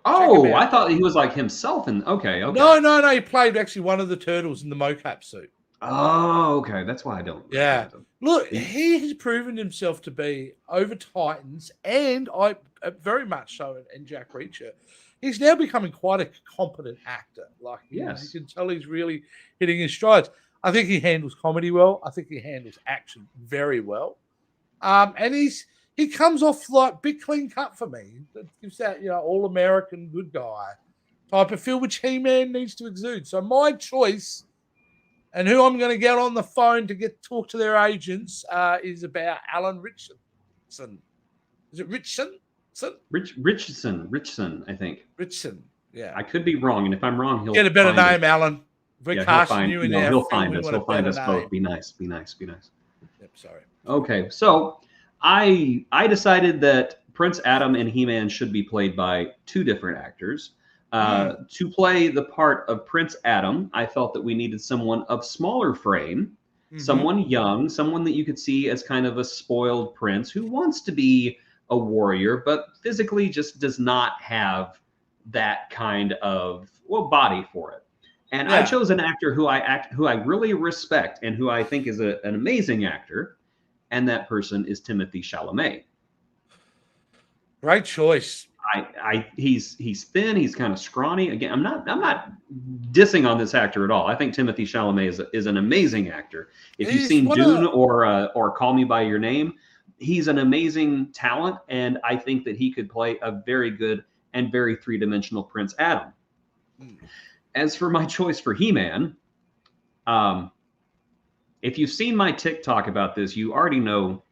Oh, I thought he was like himself. Okay. No. He played actually one of the turtles in the mocap suit. Oh, okay. That's why I don't. Yeah. Look, he has proven himself to be over Titans, and I very much so in Jack Reacher. He's now becoming quite a competent actor. Like, yes, you can tell he's really hitting his strides. I think he handles comedy well. I think he handles action very well. And he comes off like big clean cut for me. That gives that all American good guy type of feel, which He-Man needs to exude. So my choice, and who I'm going to get on the phone to talk to their agents, is about Alan Ritchson. Is it Ritchson? Richardson, I think. Ritchson, yeah. I could be wrong, and if I'm wrong, he'll get a better name, Alan. We're casting you in there. He'll find us. He'll find us both. Be nice. Yep, sorry. Okay, so I decided that Prince Adam and He-Man should be played by two different actors. To play the part of Prince Adam, I felt that we needed someone of smaller frame, someone young, someone that you could see as kind of a spoiled prince who wants to be a warrior, but physically just does not have that kind of body for it. And I chose an actor who I really respect and who I think is an amazing actor, and that person is Timothée Chalamet. Great choice. He's thin, he's kind of scrawny. Again, I'm not dissing on this actor at all. I think Timothée Chalamet is an amazing actor. If you've seen Dune or Call Me by Your Name, he's an amazing talent, and I think that he could play a very good and very three-dimensional Prince Adam. As for my choice for He-Man, if you've seen my TikTok about this, you already know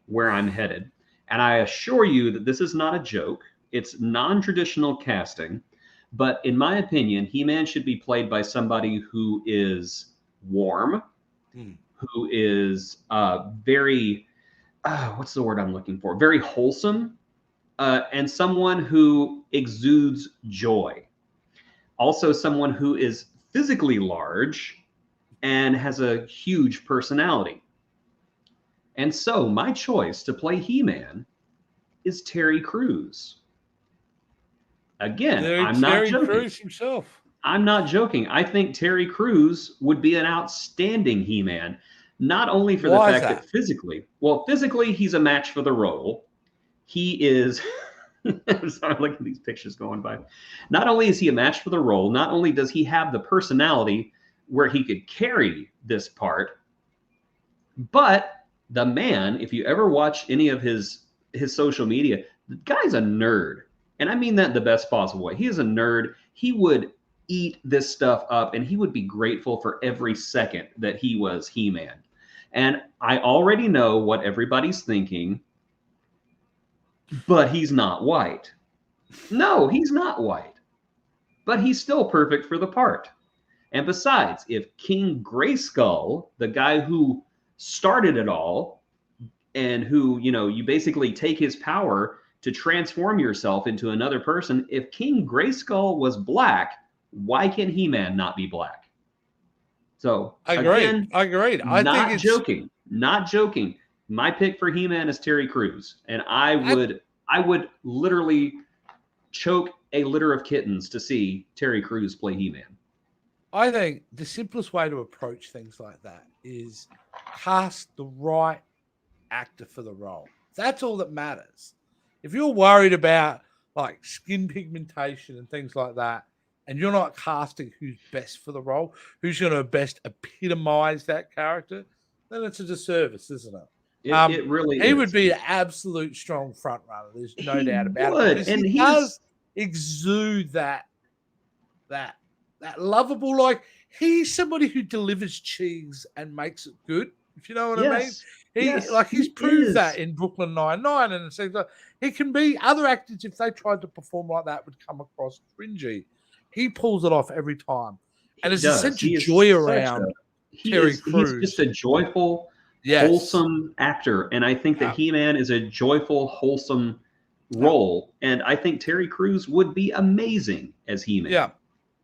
where I'm headed. And I assure you that this is not a joke. It's non-traditional casting. But in my opinion, He-Man should be played by somebody who is warm, who is very... what's the word I'm looking for? Very wholesome, and someone who exudes joy. Also, someone who is physically large and has a huge personality. And so, my choice to play He-Man is Terry Crews. Again, I'm not joking. Terry Crews himself. I'm not joking. I think Terry Crews would be an outstanding He-Man. Not only for the fact that physically he's a match for the role. He is, I'm sorry, look at these pictures going by. Not only is he a match for the role, not only does he have the personality where he could carry this part, but the man, if you ever watch any of his social media, the guy's a nerd. And I mean that in the best possible way. He is a nerd. He would eat this stuff up, and he would be grateful for every second that he was He-Man. And I already know what everybody's thinking, but he's not white. No, he's not white, but he's still perfect for the part. And besides, if King Grayskull, the guy who started it all, and who, you basically take his power to transform yourself into another person, if King Grayskull was black, why can He-Man not be black? So I agree. Not joking. My pick for He-Man is Terry Crews, and I would literally choke a litter of kittens to see Terry Crews play He-Man. I think the simplest way to approach things like that is cast the right actor for the role. That's all that matters. If you're worried about like skin pigmentation and things like that, and you're not casting who's best for the role, who's going to best epitomize that character, then it's a disservice, isn't it? It really is. He would be an absolute strong front runner. There's no doubt about it. And he does exude that lovable, like he's somebody who delivers cheese and makes it good, if you know what I mean. He's proved that in Brooklyn Nine-Nine, and it seems like he can be. Other actors, if they tried to perform like that, would come across cringy. He pulls it off every time. And there's a sense of joy around Terry Crews. He's just a joyful, wholesome actor. And I think that Yeah. He-Man is a joyful, wholesome role. And I think Terry Crews would be amazing as He-Man. Yeah.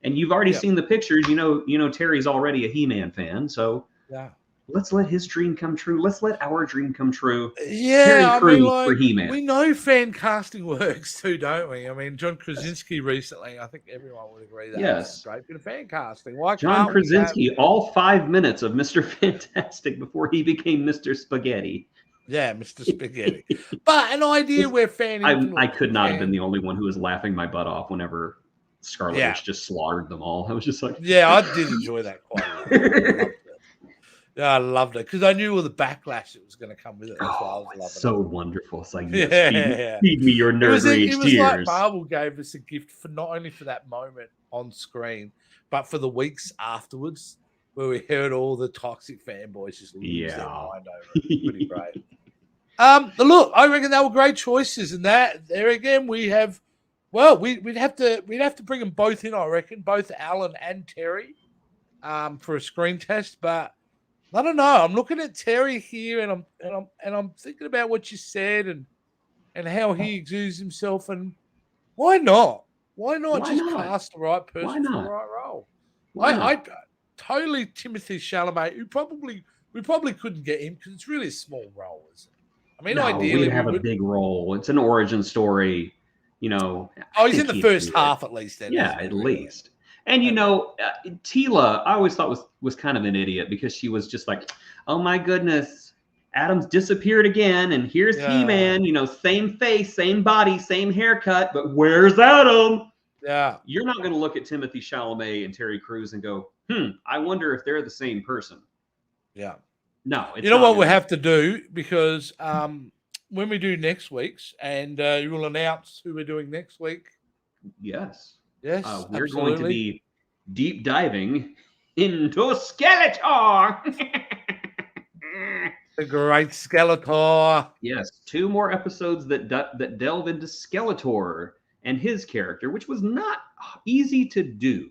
And you've already Yeah. seen the pictures. You know Terry's already a He-Man fan. So Yeah. let's let his dream come true. Let's let our dream come true. Yeah, Terry I Crews mean, for like, He-Man. we know fan casting works too, don't we? I mean, John Krasinski recently, I think everyone would agree that Yes. great bit of fan casting. Why John can't we have- Krasinski, all 5 minutes of Mr. Fantastic before he became Mr. Spaghetti. Yeah, Mr. Spaghetti. But an idea where fan I influence could not have can- been the only one who was laughing my butt off whenever Scarlet Yeah. Witch just slaughtered them all. I was just like, Yeah, I did enjoy that quite a lot. I loved it. Yeah, I loved it because I knew all the backlash that was going to come with it. That's why I was loving it's so wonderful. It's like, Yeah. yes, feed me your it. nerd rage It was like tears. Marvel gave us a gift for not only for that moment on screen, but for the weeks afterwards, where we heard all the toxic fanboys just lose their mind over it. Pretty great. Look, I reckon they were great choices, and that there again we have. Well, we'd have to bring them both in. I reckon both Alan and Terry, for a screen test. But I don't know. I'm looking at Terry here, and I'm thinking about what you said and how he exudes himself, and why not? Why not Why just not? cast the right person Why for the not? right role? Why not? I totally Timothy Chalamet, we probably couldn't get him because it's really a small role, isn't it? I mean, No, ideally we'd have we a would. big role. It's an origin story. Oh, he's in the he'd first do it. half at least. Then, Yeah, isn't he, at really? least. And Tila, I always thought was kind of an idiot because she was just like, oh my goodness, Adam's disappeared again, and here's Yeah. He-Man, same face, same body, same haircut, but where's Adam? Yeah. You're not going to look at Timothy Chalamet and Terry Crews and go, I wonder if they're the same person. Yeah. No, it's You know not what we'll gonna- have to do, because when we do next week's, and you will announce who we're doing next week. Yes. Yes, We're absolutely. going to be deep diving into Skeletor. The great Skeletor. Yes, 2 more episodes that delve into Skeletor and his character, which was not easy to do.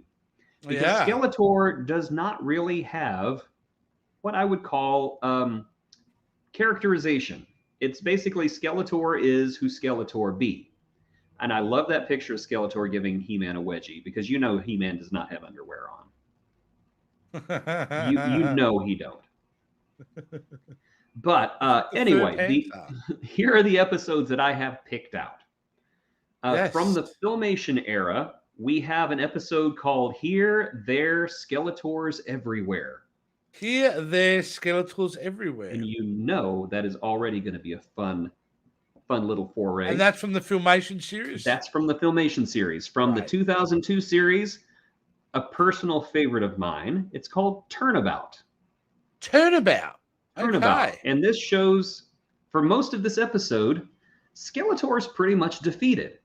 Because Yeah. Skeletor does not really have what I would call characterization. It's basically Skeletor is who Skeletor be. And I love that picture of Skeletor giving He-Man a wedgie, because He-Man does not have underwear on. You know he don't. But anyway, here are the episodes that I have picked out. Yes. From the Filmation era, we have an episode called Here, There, Skeletors Everywhere. Here, there, Skeletors everywhere. And that is already going to be a fun little foray. And that's from the Filmation series? That's from the Filmation series. From the Right. 2002 series, a personal favorite of mine. It's called Turnabout. Turnabout. Turnabout. Okay. And this shows, for most of this episode, Skeletor's pretty much defeated.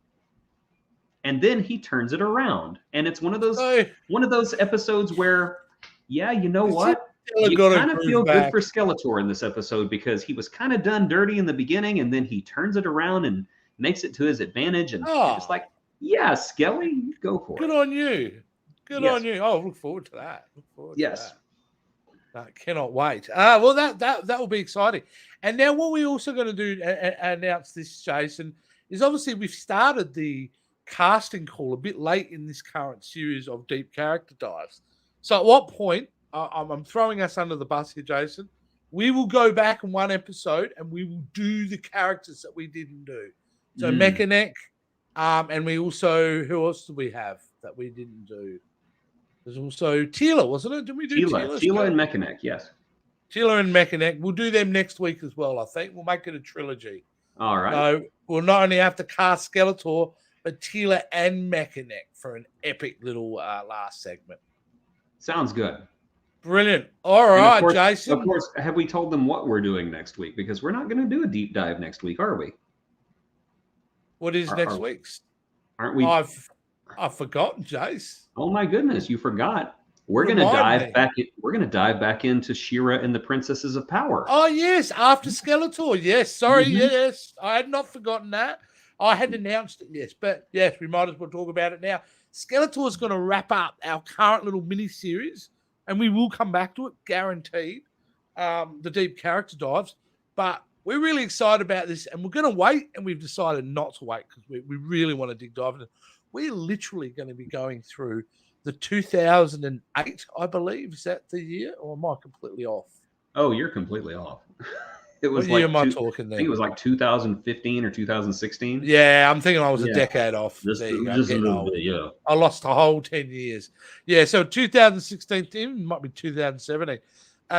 And then he turns it around. And it's one of those episodes where, yeah, you know what? You kind of feel good for Skeletor in this episode, because he was kind of done dirty in the beginning, and then he turns it around and makes it to his advantage. And it's like, yeah, Skelly, go for Good it. on you. Good Yes. on you. Oh, look forward to that. Yes. I cannot wait. Well, that will be exciting. And now what we're also going to do, announce this, Jason, is obviously we've started the casting call a bit late in this current series of deep character dives. So at what point, I'm throwing us under the bus here, Jason, we will go back in one episode and we will do the characters that we didn't do. So Mechanic, and we also, who else do we have that we didn't do? There's also Teela, wasn't it? Did we do Teela? Teela and Mechanic, yes. Teela and Mechanic. We'll do them next week as well, I think. We'll make it a trilogy. All right. So we'll not only have to cast Skeletor, but Teela and Mechanic for an epic little last segment. Sounds good. Brilliant. All And right, of course, Jason. Of course, have we told them what we're doing next week? Because we're not going to do a deep dive next week, are we? What is next week's? Aren't we? I've forgotten, Jace. Oh my goodness, you forgot. We're going to dive back. We're going to dive back into She-Ra and the Princesses of Power. Oh yes, after Skeletor. Yes, sorry. Mhm. Yes, I had not forgotten that. I had announced it. Yes, but yes, we might as well talk about it now. Skeletor is going to wrap up our current little mini series, and we will come back to it, guaranteed. the deep character dives. But we're really excited about this, and we're going to wait, and we've decided not to wait because we really want to dig dive into it. We're literally going to be going through the 2008, I believe. Is that the year, or am I completely off? Oh, you're completely off. It was What year am I I talking there? think it was like 2015 or 2016. Yeah, I'm thinking I was a Yeah. decade off. Just There you go, a getting little old. bit, yeah. I lost a whole 10 years. Yeah, so 2016, it might be 2017.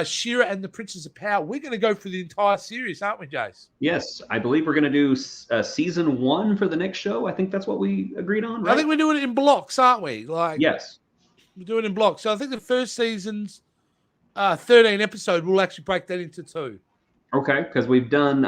She-Ra and the Princes of Power. We're going to go through the entire series, aren't we, Jace? Yes, I believe we're going to do season 1 for the next show. I think that's what we agreed on, right? I think we're doing it in blocks, aren't we? Like, Yes. we're doing it in blocks. So I think the first season's 13 episode, we'll actually break that into 2. Okay, because we've done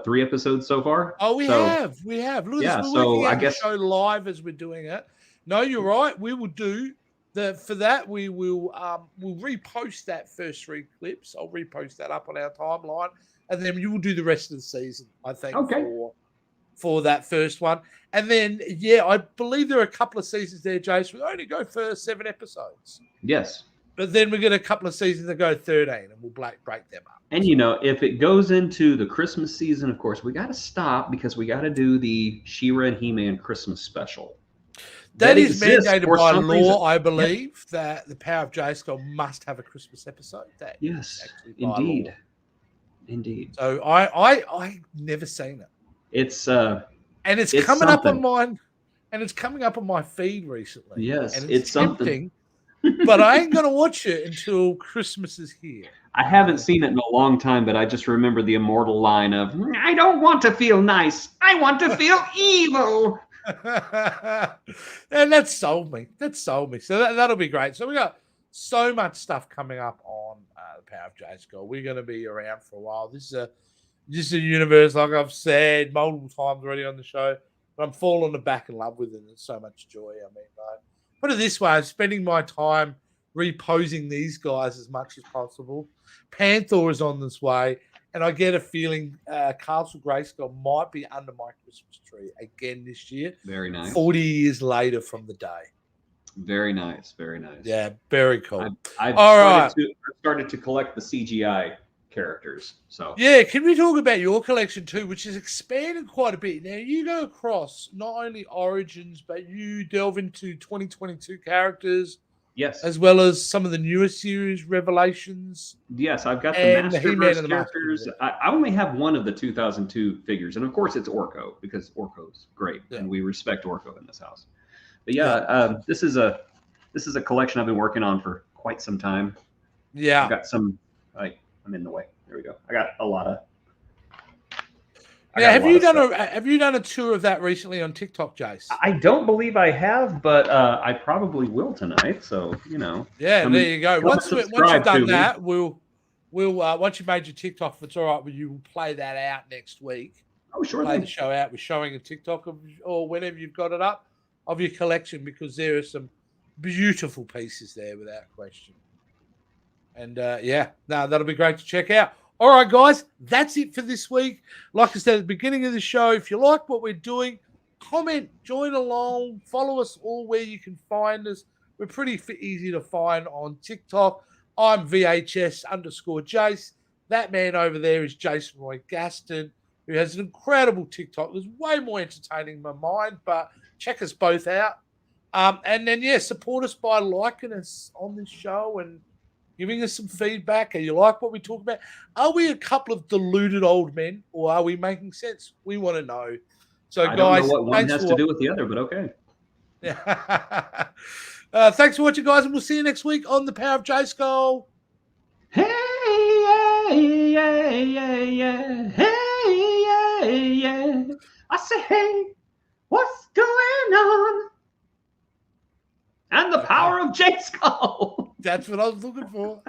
3 episodes so far? Oh, we So- have. Look at Yeah, this. We're so working I out guess- the show live as we're doing it. No, you're right. We will do for that. We will we'll repost that first 3 clips. I'll repost that up on our timeline, and then you will do the rest of the season. I think. Okay. For that first one, and then I believe there are a couple of seasons there, Jace. We only go for 7 episodes, Yes. but then we get a couple of seasons that go 13, and we'll break them up. And if it goes into the Christmas season, of course, we got to stop because we got to do the She-Ra and He-Man Christmas special. That is exists mandated for by some law, reason. I believe, that the Power of Jayskull must have a Christmas episode. That is Yes, actually by indeed. law. Indeed. So I never seen it, It's and it's It's coming up on something. mine, and it's coming up on my feed recently. yes, and it's something. tempting, but I ain't gonna watch it until Christmas is here. I haven't seen it in a long time, but I just remember the immortal line of "I don't want to feel nice. I want to feel evil." And that sold me. So that'll be great. So we got so much stuff coming up on the Power of Jayskull. We're going to be around for a while. This is a universe, like I've said multiple times already on the show, but I'm falling back in love with it. It's so much joy. I mean, put it this way: I'm spending my time reposing these guys as much as possible. Panther is on this way. And I get a feeling Castle Grayskull might be under my Christmas tree again this year, Very nice. 40 years later from the day. Very nice. Very nice. Yeah, very cool. I've All started to collect the CGI characters. So Yeah, can we talk about your collection too, which has expanded quite a bit? Now, you go across not only Origins, but you delve into 2022 characters, yes, as well as some of the newer series, Revelations. yes, I've got the And the He-Man Masterverse and the characters. Masterverse. I only have one of the 2002 figures, and of course it's Orko because Orko's great, Yeah. and we respect Orko in this house. But this is a collection I've been working on for quite some time. Yeah. I've got some. I'm in the way. There we go. I got a lot of. Now, have you done a tour of that recently on TikTok, Jace? I don't believe I have, but I probably will tonight. So Yeah, Come- there you go. come Once you've subscribe to done me. that, we'll once you've made your TikTok, if it's all right with you, we'll play that out next week. Oh, sure Play the thing. show out. We're showing a TikTok or whenever you've got it up of your collection, because there are some beautiful pieces there without question. And that'll be great to check out. All right, guys, that's it for this week. Like I said at the beginning of the show, if you like what we're doing, comment, join along, follow us all where you can find us. We're pretty easy to find on TikTok. I'm VHS_Jace. That man over there is Jason Roy Gaston, who has an incredible TikTok. There's way more entertaining than mine, but check us both out. And then, support us by liking us on this show and giving us some feedback. Are you like what we talk about? Are we a couple of deluded old men, or are we making sense? We want to know. So, I guys, don't know what one thanks has for to do with the other, but okay. thanks for watching, guys, and we'll see you next week on the Power of Jayskull. Hey, yeah, yeah, yeah, yeah. Hey, yeah, yeah. I say, hey, what's going on? And the power of Jayskull. That's what I was looking for.